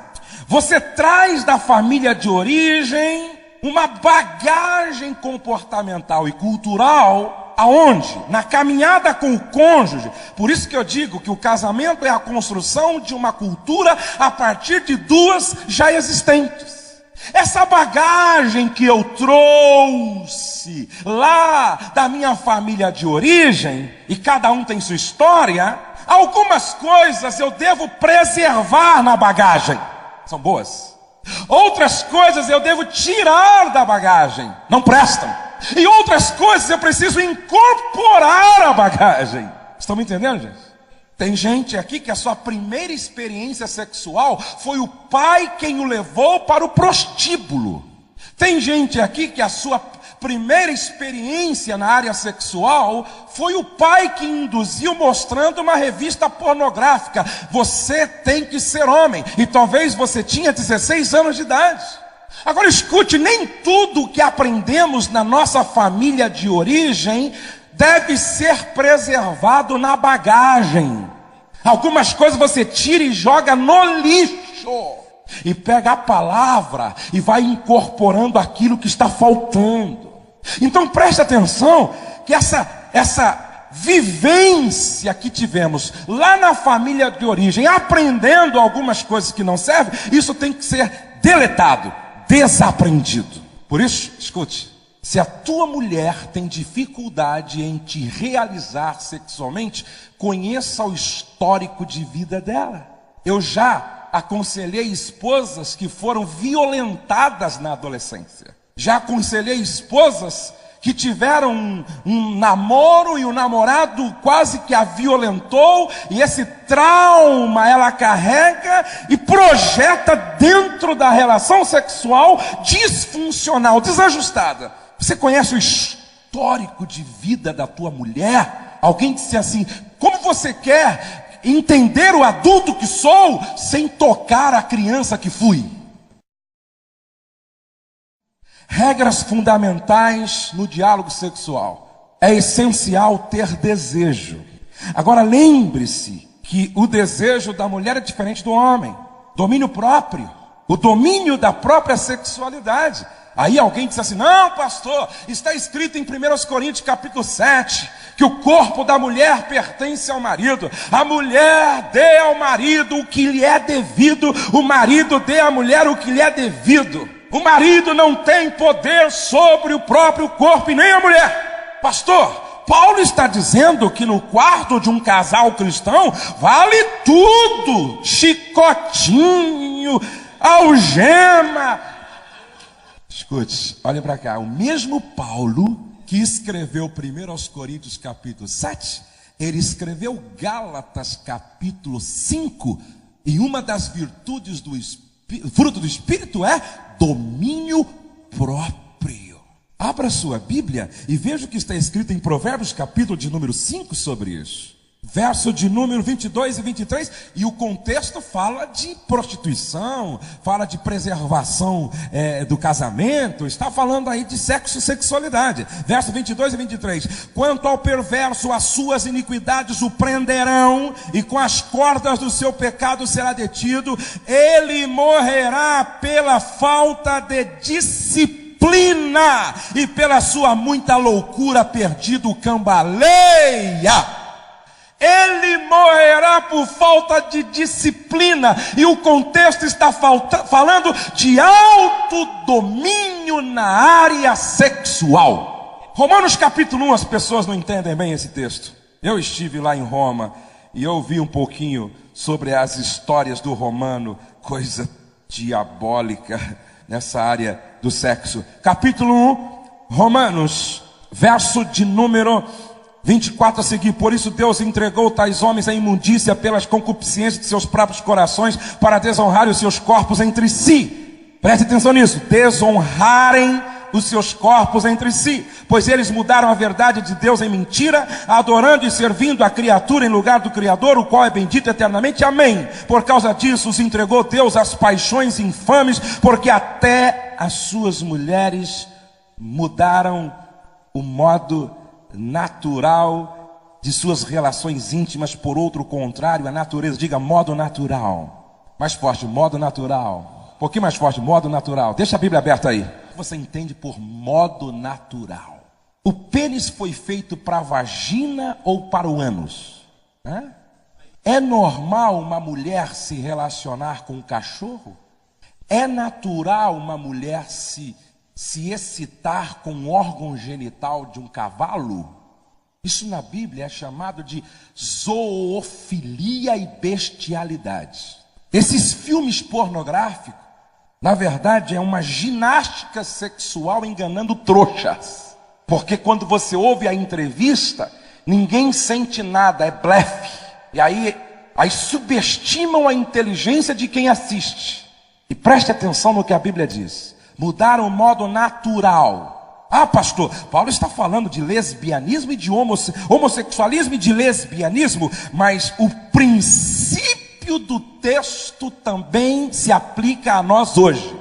você traz da família de origem uma bagagem comportamental e cultural. Aonde? Na caminhada com o cônjuge. Por isso que eu digo que o casamento é a construção de uma cultura a partir de duas já existentes. Essa bagagem que eu trouxe lá da minha família de origem, e cada um tem sua história, algumas coisas eu devo preservar na bagagem, são boas. Outras coisas eu devo tirar da bagagem, não prestam. E outras coisas eu preciso incorporar à bagagem. Estão me entendendo, gente? Tem gente aqui que a sua primeira experiência sexual foi o pai quem o levou para o prostíbulo. Tem gente aqui que a sua primeira experiência na área sexual foi o pai que induziu mostrando uma revista pornográfica. Você tem que ser homem. E talvez você tinha 16 anos de idade. Agora escute, nem tudo que aprendemos na nossa família de origem deve ser preservado na bagagem. Algumas coisas você tira e joga no lixo. E pega a palavra e vai incorporando aquilo que está faltando. Então preste atenção que essa vivência que tivemos lá na família de origem, aprendendo algumas coisas que não servem, isso tem que ser deletado, desaprendido. Por isso, escute, se a tua mulher tem dificuldade em te realizar sexualmente, conheça o histórico de vida dela. Eu já aconselhei esposas que foram violentadas na adolescência. Já aconselhei esposas que tiveram um namoro e o namorado quase que a violentou, e esse trauma ela carrega e projeta dentro da relação sexual disfuncional, desajustada. Você conhece o histórico de vida da tua mulher? Alguém disse assim: como você quer entender o adulto que sou sem tocar a criança que fui? Regras fundamentais no diálogo sexual. É essencial ter desejo. Agora lembre-se que o desejo da mulher é diferente do homem. Domínio próprio, o domínio da própria sexualidade. Aí alguém diz assim: não, pastor, está escrito em 1 Coríntios capítulo 7, que o corpo da mulher pertence ao marido. A mulher dê ao marido o que lhe é devido, o marido dê à mulher o que lhe é devido. O marido não tem poder sobre o próprio corpo e nem a mulher. Pastor, Paulo está dizendo que no quarto de um casal cristão vale tudo: chicotinho, algema. Escute, olha para cá, o mesmo Paulo que escreveu 1 Coríntios capítulo 7, ele escreveu Gálatas capítulo 5, e uma das virtudes do fruto do Espírito é domínio próprio. Abra sua Bíblia e veja o que está escrito em Provérbios capítulo de número 5 sobre isso. Verso de número 22 e 23, e o contexto fala de prostituição, fala de preservação do casamento, está falando aí de sexo e sexualidade. Verso 22 e 23, quanto ao perverso, as suas iniquidades o prenderão, e com as cordas do seu pecado será detido, ele morrerá pela falta de disciplina, e pela sua muita loucura perdido cambaleia. Ele morrerá por falta de disciplina. E o contexto está falando de autodomínio na área sexual. Romanos capítulo 1, as pessoas não entendem bem esse texto. Eu estive lá em Roma e eu vi um pouquinho sobre as histórias do romano, coisa diabólica nessa área do sexo. Capítulo 1, Romanos, verso de número 24 a seguir, por isso Deus entregou tais homens à imundícia pelas concupiscências de seus próprios corações, para desonrarem os seus corpos entre si. Preste atenção nisso, desonrarem os seus corpos entre si, pois eles mudaram a verdade de Deus em mentira, adorando e servindo a criatura em lugar do Criador, o qual é bendito eternamente, amém. Por causa disso os entregou Deus às paixões infames, porque até as suas mulheres mudaram o modo natural de suas relações íntimas por outro contrário, a natureza. Diga modo natural. Mais forte, modo natural. Um pouquinho mais forte, modo natural. Deixa a Bíblia aberta aí. Você entende por modo natural? O pênis foi feito para a vagina ou para o ânus? É normal uma mulher se relacionar com um cachorro? É natural uma mulher se excitar com o órgão genital de um cavalo? Isso na Bíblia é chamado de zoofilia e bestialidade. Esses filmes pornográficos, na verdade, é uma ginástica sexual enganando trouxas. Porque quando você ouve a entrevista, ninguém sente nada, é blefe. E aí subestimam a inteligência de quem assiste. E preste atenção no que a Bíblia diz. Mudaram o modo natural. Ah, pastor, Paulo está falando de lesbianismo e de homossexualismo e de lesbianismo, mas o princípio do texto também se aplica a nós hoje.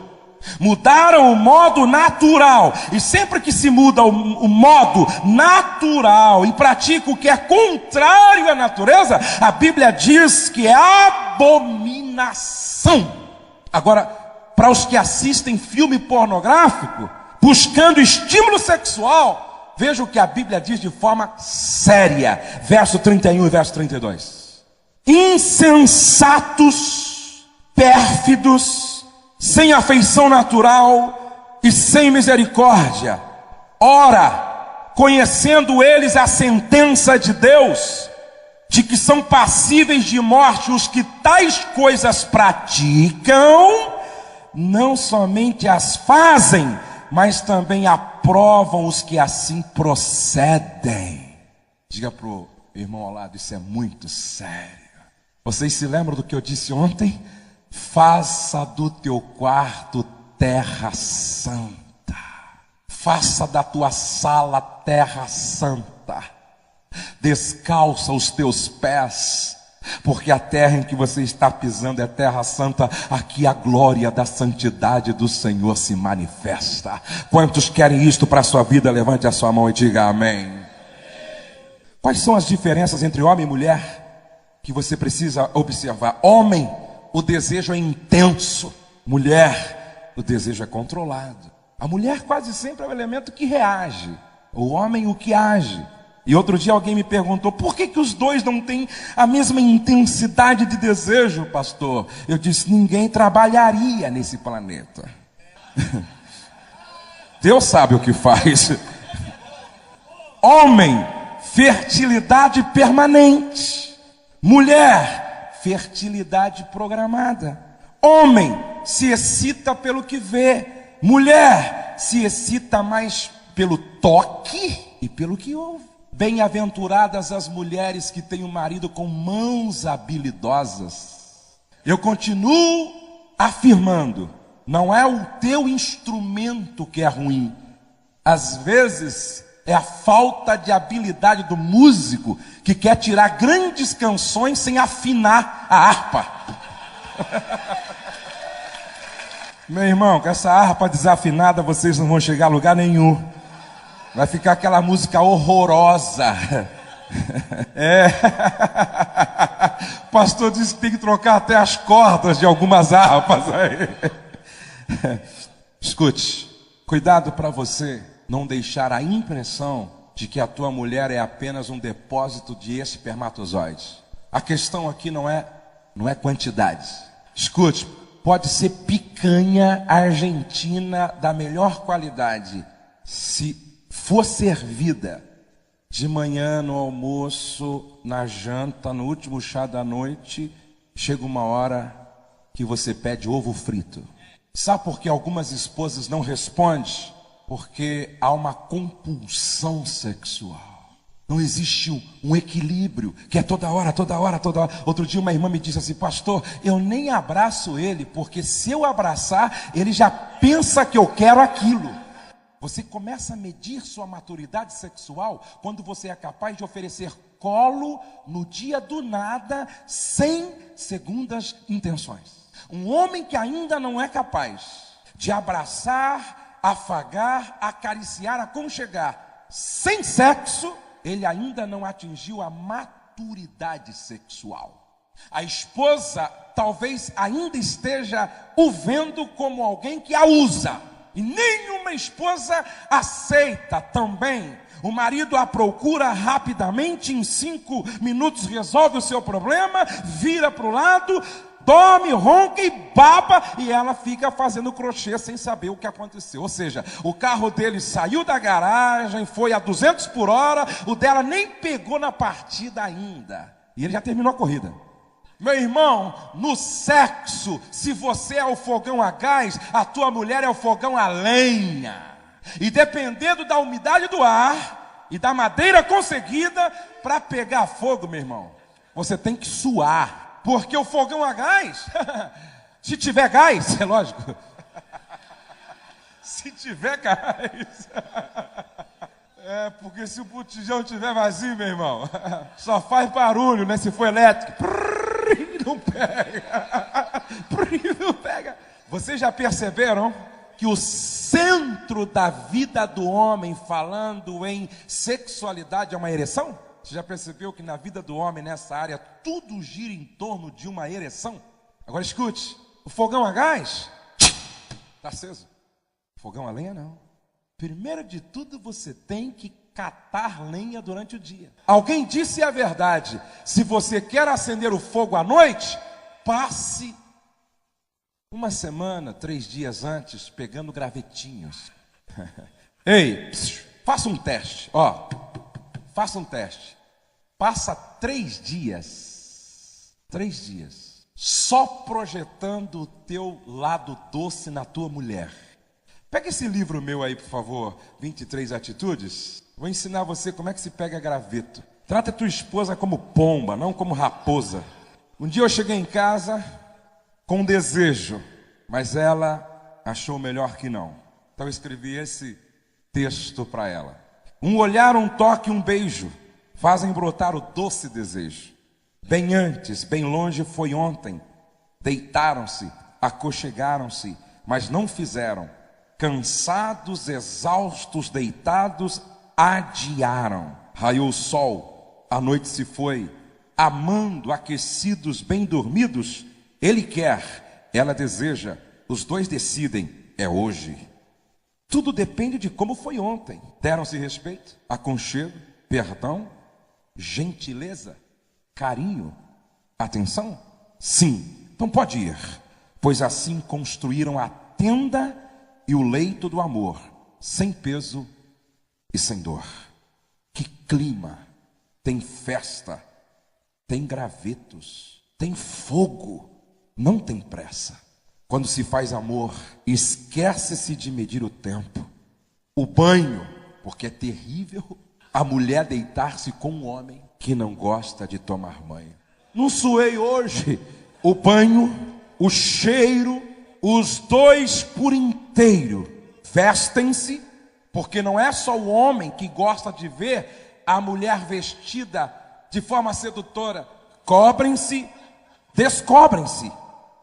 Mudaram o modo natural, e sempre que se muda o modo natural e pratica o que é contrário à natureza, a Bíblia diz que é abominação. Agora, para os que assistem filme pornográfico, buscando estímulo sexual, veja o que a Bíblia diz de forma séria, verso 31 e verso 32. Insensatos, pérfidos, sem afeição natural e sem misericórdia. Ora, conhecendo eles a sentença de Deus, de que são passíveis de morte os que tais coisas praticam, não somente as fazem, mas também aprovam os que assim procedem. Diga para o irmão ao lado, isso é muito sério. Vocês se lembram do que eu disse ontem? Faça do teu quarto terra santa. Faça da tua sala terra santa. Descalça os teus pés, porque a terra em que você está pisando é terra santa. Aqui a glória da santidade do Senhor se manifesta. Quantos querem isto para a sua vida? Levante a sua mão e diga amém. Quais são as diferenças entre homem e mulher que você precisa observar? Homem, o desejo é intenso. Mulher, o desejo é controlado. A mulher quase sempre é o elemento que reage, o homem o que age. E outro dia alguém me perguntou, por que os dois não têm a mesma intensidade de desejo, pastor? Eu disse, ninguém trabalharia nesse planeta. Deus sabe o que faz. Homem, fertilidade permanente. Mulher, fertilidade programada. Homem se excita pelo que vê. Mulher se excita mais pelo toque e pelo que ouve. Bem-aventuradas as mulheres que têm um marido com mãos habilidosas. Eu continuo afirmando, não é o teu instrumento que é ruim. Às vezes é a falta de habilidade do músico que quer tirar grandes canções sem afinar a harpa. Meu irmão, com essa harpa desafinada vocês não vão chegar a lugar nenhum. Vai ficar aquela música horrorosa. O pastor disse que tem que trocar até as cordas de algumas harpas aí. Escute, cuidado para você não deixar a impressão de que a tua mulher é apenas um depósito de espermatozoides. A questão aqui não é quantidade. Escute, pode ser picanha argentina da melhor qualidade. Se for servida de manhã, no almoço, na janta, no último chá da noite, chega uma hora que você pede ovo frito. Sabe por que algumas esposas não respondem? Porque há uma compulsão sexual. Não existe um equilíbrio, que é toda hora. Outro dia uma irmã me disse assim, pastor, eu nem abraço ele, porque se eu abraçar, ele já pensa que eu quero aquilo. Você começa a medir sua maturidade sexual quando você é capaz de oferecer colo no dia do nada, sem segundas intenções. Um homem que ainda não é capaz de abraçar, afagar, acariciar, aconchegar, sem sexo, ele ainda não atingiu a maturidade sexual. A esposa talvez ainda esteja o vendo como alguém que a usa. E nenhuma esposa aceita também. O marido a procura rapidamente, em 5 minutos resolve o seu problema, vira para o lado, dorme, ronca e baba, e ela fica fazendo crochê sem saber o que aconteceu. Ou seja, o carro dele saiu da garagem, foi a 200 por hora, o dela nem pegou na partida ainda. E ele já terminou a corrida. Meu irmão, no sexo, se você é o fogão a gás, a tua mulher é o fogão a lenha. E dependendo da umidade do ar e da madeira conseguida, para pegar fogo, meu irmão, você tem que suar. Porque o fogão a gás, se tiver gás, é lógico. Se Se tiver gás. É, porque se o botijão estiver vazio, meu irmão, só faz barulho, né? Se for elétrico, não pega. Não pega. Vocês já perceberam que o centro da vida do homem, falando em sexualidade, é uma ereção? Você já percebeu que na vida do homem, nessa área, tudo gira em torno de uma ereção? Agora escute, o fogão a gás está aceso. O fogão a lenha não. Primeiro de tudo, você tem que catar lenha durante o dia. Alguém disse a verdade: se você quer acender o fogo à noite, passe uma semana, 3 dias antes, pegando gravetinhos. Ei, faça um teste, ó. Faça um teste. Passa 3 dias. 3 dias. Só projetando o teu lado doce na tua mulher. Pega esse livro meu aí, por favor, 23 Atitudes. Vou ensinar você como é que se pega graveto. Trata a tua esposa como pomba, não como raposa. Um dia eu cheguei em casa com um desejo, mas ela achou melhor que não. Então eu escrevi esse texto para ela. Um olhar, um toque, um beijo fazem brotar o doce desejo. Bem antes, bem longe foi ontem. Deitaram-se, aconchegaram-se, mas não fizeram. Cansados, exaustos, deitados, adiaram. Raiou o sol, a noite se foi. Amando, aquecidos, bem dormidos, ele quer, ela deseja, os dois decidem, é hoje. Tudo depende de como foi ontem. Deram-se respeito, aconchego, perdão, gentileza, carinho, atenção? Sim, então pode ir, pois assim construíram a tenda e o leito do amor, sem peso e sem dor. Que clima! Tem festa, tem gravetos, tem fogo, não tem pressa. Quando se faz amor, esquece-se de medir o tempo. O banho, porque é terrível a mulher deitar-se com um homem que não gosta de tomar banho. Não suei hoje. O banho, o cheiro, os dois por inteiro vestem-se, porque não é só o homem que gosta de ver a mulher vestida de forma sedutora. Cobrem-se, descobrem-se,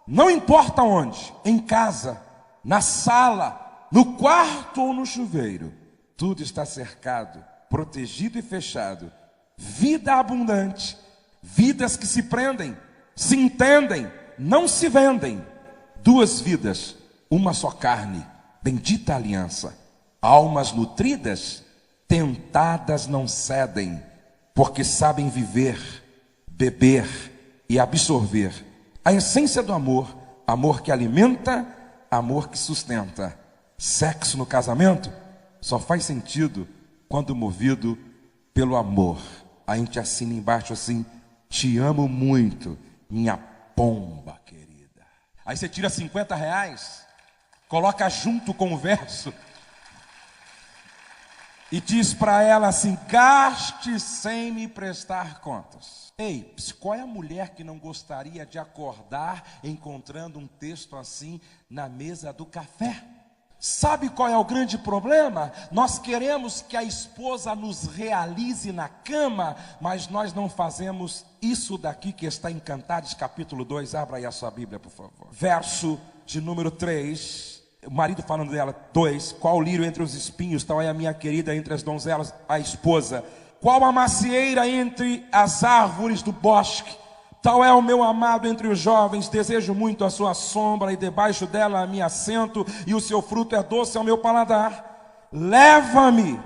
não importa onde, em casa, na sala, no quarto ou no chuveiro, tudo está cercado, protegido e fechado. Vida abundante, vidas que se prendem, se entendem, não se vendem. 2 vidas, uma só carne, bendita aliança. Almas nutridas, tentadas não cedem, porque sabem viver, beber e absorver a essência do amor, amor que alimenta, amor que sustenta. Sexo no casamento só faz sentido quando movido pelo amor. A gente assina embaixo assim: te amo muito, minha pomba querida. Aí você tira R$50, coloca junto com o verso e diz para ela assim: gaste sem me prestar contas. Ei, qual é a mulher que não gostaria de acordar encontrando um texto assim na mesa do café? Sabe qual é o grande problema? Nós queremos que a esposa nos realize na cama, mas nós não fazemos isso daqui que está em Cantares capítulo 2. Abra aí a sua Bíblia, por favor. Verso de número 3. O marido falando dela. 2. Qual lírio entre os espinhos, tal é a minha querida entre as donzelas, a esposa. Qual a macieira entre as árvores do bosque, tal é o meu amado entre os jovens. Desejo muito a sua sombra, e debaixo dela me assento, e o seu fruto é doce ao meu paladar. Leva-me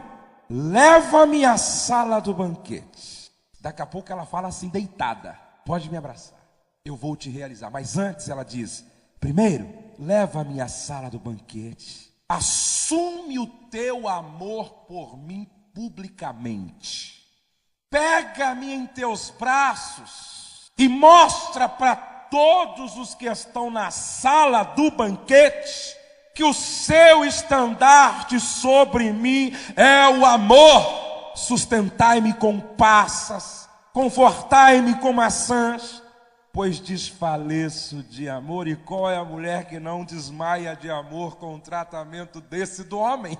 à sala do banquete. Daqui a pouco ela fala assim, deitada: pode me abraçar, eu vou te realizar. Mas antes ela diz: primeiro, leva-me à sala do banquete. Assume o teu amor por mim publicamente. Pega-me em teus braços e mostra para todos os que estão na sala do banquete que o seu estandarte sobre mim é o amor. Sustentai-me com passas, confortai-me com maçãs, pois desfaleço de amor. E qual é a mulher que não desmaia de amor com um tratamento desse do homem?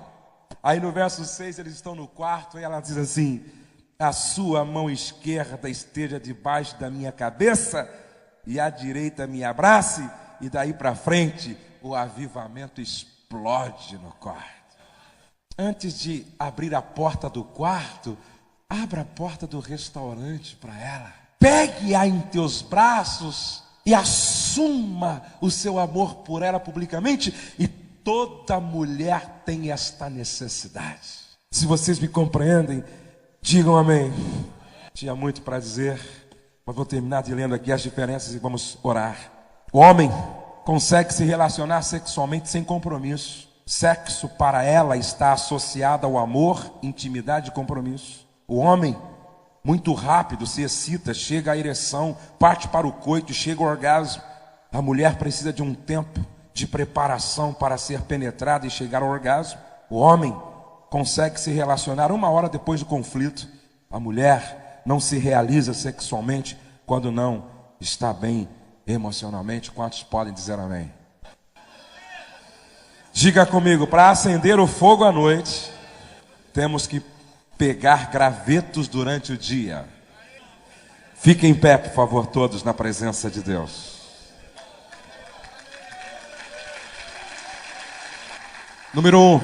Aí no verso 6 eles estão no quarto e ela diz assim: a sua mão esquerda esteja debaixo da minha cabeça e a direita me abrace. E daí para frente o avivamento explode no quarto. Antes de abrir a porta do quarto, abra a porta do restaurante para ela. Pegue-a em teus braços e assuma o seu amor por ela publicamente. E toda mulher tem esta necessidade. Se vocês me compreendem, digam amém. Tinha muito para dizer, mas vou terminar de lendo aqui as diferenças e vamos orar. O homem consegue se relacionar sexualmente sem compromisso. Sexo para ela está associado ao amor, intimidade e compromisso. O homem, muito rápido, se excita, chega à ereção, parte para o coito, chega ao orgasmo. A mulher precisa de um tempo de preparação para ser penetrada e chegar ao orgasmo. O homem consegue se relacionar 1 hora depois do conflito. A mulher não se realiza sexualmente quando não está bem emocionalmente. Quantos podem dizer amém? Diga comigo: para acender o fogo à noite, temos que pegar gravetos durante o dia. Fiquem em pé, por favor, todos, na presença de Deus. Número 1,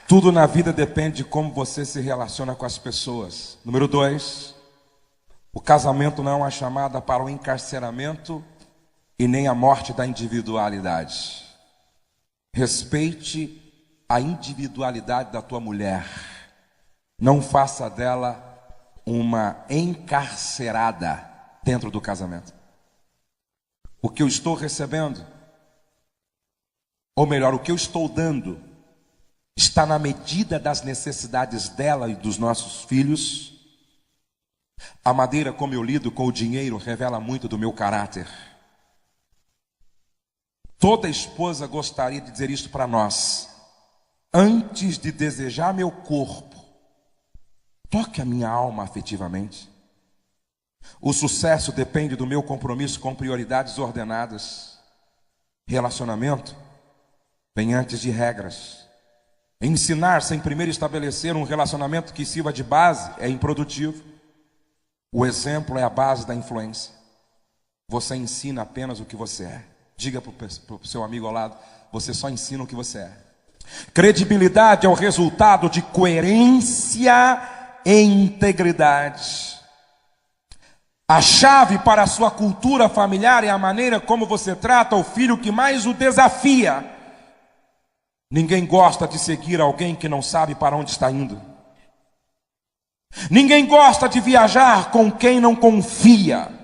tudo na vida depende de como você se relaciona com as pessoas. Número 2, o casamento não é uma chamada para o encarceramento e nem a morte da individualidade. Respeite a individualidade da tua mulher. Não faça dela uma encarcerada dentro do casamento. O que eu estou recebendo, ou melhor, o que eu estou dando, está na medida das necessidades dela e dos nossos filhos. A maneira como eu lido com o dinheiro revela muito do meu caráter. Toda esposa gostaria de dizer isto para nós: antes de desejar meu corpo, toque a minha alma afetivamente. O sucesso depende do meu compromisso com prioridades ordenadas. Relacionamento vem antes de regras. Ensinar sem primeiro estabelecer um relacionamento que sirva de base é improdutivo. O exemplo é a base da influência. Você ensina apenas o que você é. Diga para o seu amigo ao lado: você só ensina o que você é. Credibilidade é o resultado de coerência e integridade. A chave para a sua cultura familiar é a maneira como você trata o filho que mais o desafia. Ninguém gosta de seguir alguém que não sabe para onde está indo. Ninguém gosta de viajar com quem não confia.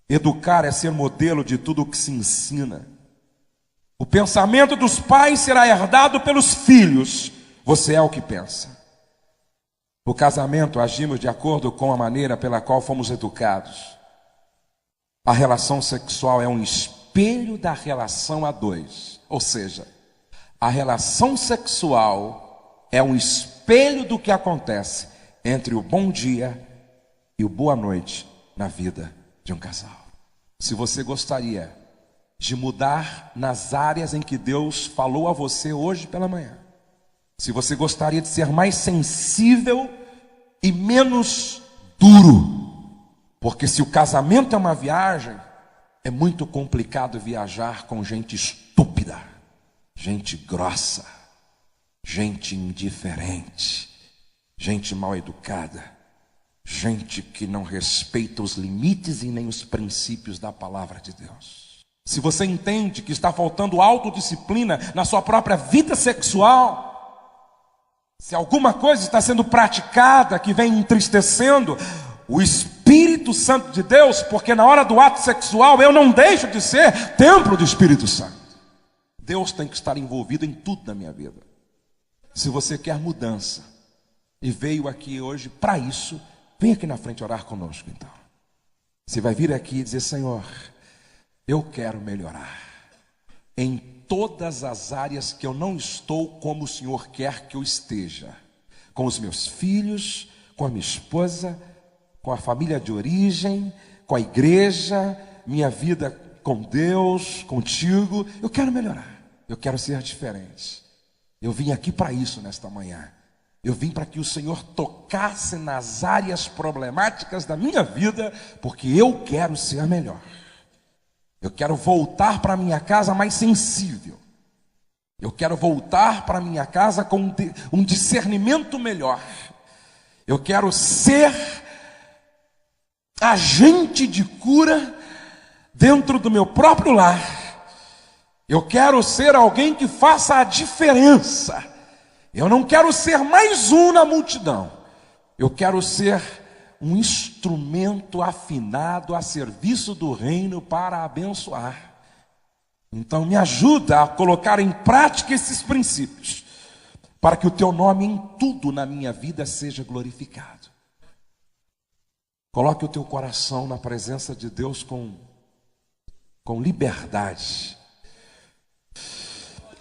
Educar é ser modelo de tudo o que se ensina. O pensamento dos pais será herdado pelos filhos. Você é o que pensa. No casamento, agimos de acordo com a maneira pela qual fomos educados. A relação sexual é um espelho da relação a dois. Ou seja, a relação sexual é um espelho do que acontece entre o bom dia e o boa noite na vida de um casal. Se você gostaria de mudar nas áreas em que Deus falou a você hoje pela manhã, se você gostaria de ser mais sensível e menos duro, porque se o casamento é uma viagem, é muito complicado viajar com gente estúpida, gente grossa, gente indiferente, gente mal educada, gente que não respeita os limites e nem os princípios da palavra de Deus. Se você entende que está faltando autodisciplina na sua própria vida sexual, se alguma coisa está sendo praticada que vem entristecendo o Espírito Santo de Deus, porque na hora do ato sexual eu não deixo de ser templo do Espírito Santo. Deus tem que estar envolvido em tudo na minha vida. Se você quer mudança e veio aqui hoje para isso, vem aqui na frente orar conosco então. Você vai vir aqui e dizer: Senhor, eu quero melhorar em todas as áreas que eu não estou como o Senhor quer que eu esteja. Com os meus filhos, com a minha esposa, com a família de origem, com a igreja, minha vida com Deus, contigo. Eu quero melhorar, eu quero ser diferente. Eu vim aqui para isso nesta manhã. Eu vim para que o Senhor tocasse nas áreas problemáticas da minha vida, porque eu quero ser melhor. Eu quero voltar para minha casa mais sensível. Eu quero voltar para minha casa com um discernimento melhor. Eu quero ser agente de cura dentro do meu próprio lar. Eu quero ser alguém que faça a diferença. Eu não quero ser mais um na multidão. Eu quero ser um instrumento afinado a serviço do reino para abençoar. Então me ajuda a colocar em prática esses princípios, para que o teu nome em tudo na minha vida seja glorificado. Coloque o teu coração na presença de Deus com liberdade.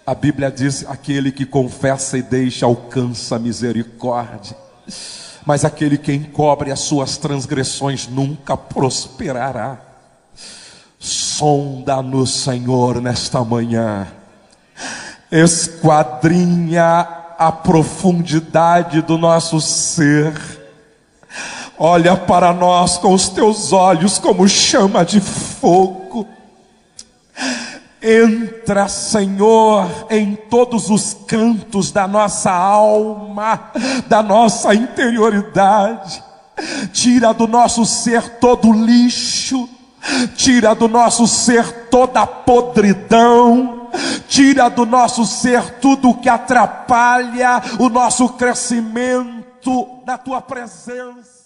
A Bíblia diz: aquele que confessa e deixa alcança a misericórdia, mas aquele que encobre as suas transgressões nunca prosperará. Sonda-nos, Senhor, nesta manhã. Esquadrinha a profundidade do nosso ser. Olha para nós com os teus olhos como chama de fogo. Entra, Senhor, em todos os cantos da nossa alma, da nossa interioridade. Tira do nosso ser todo lixo, tira do nosso ser toda podridão, tira do nosso ser tudo que atrapalha o nosso crescimento na tua presença.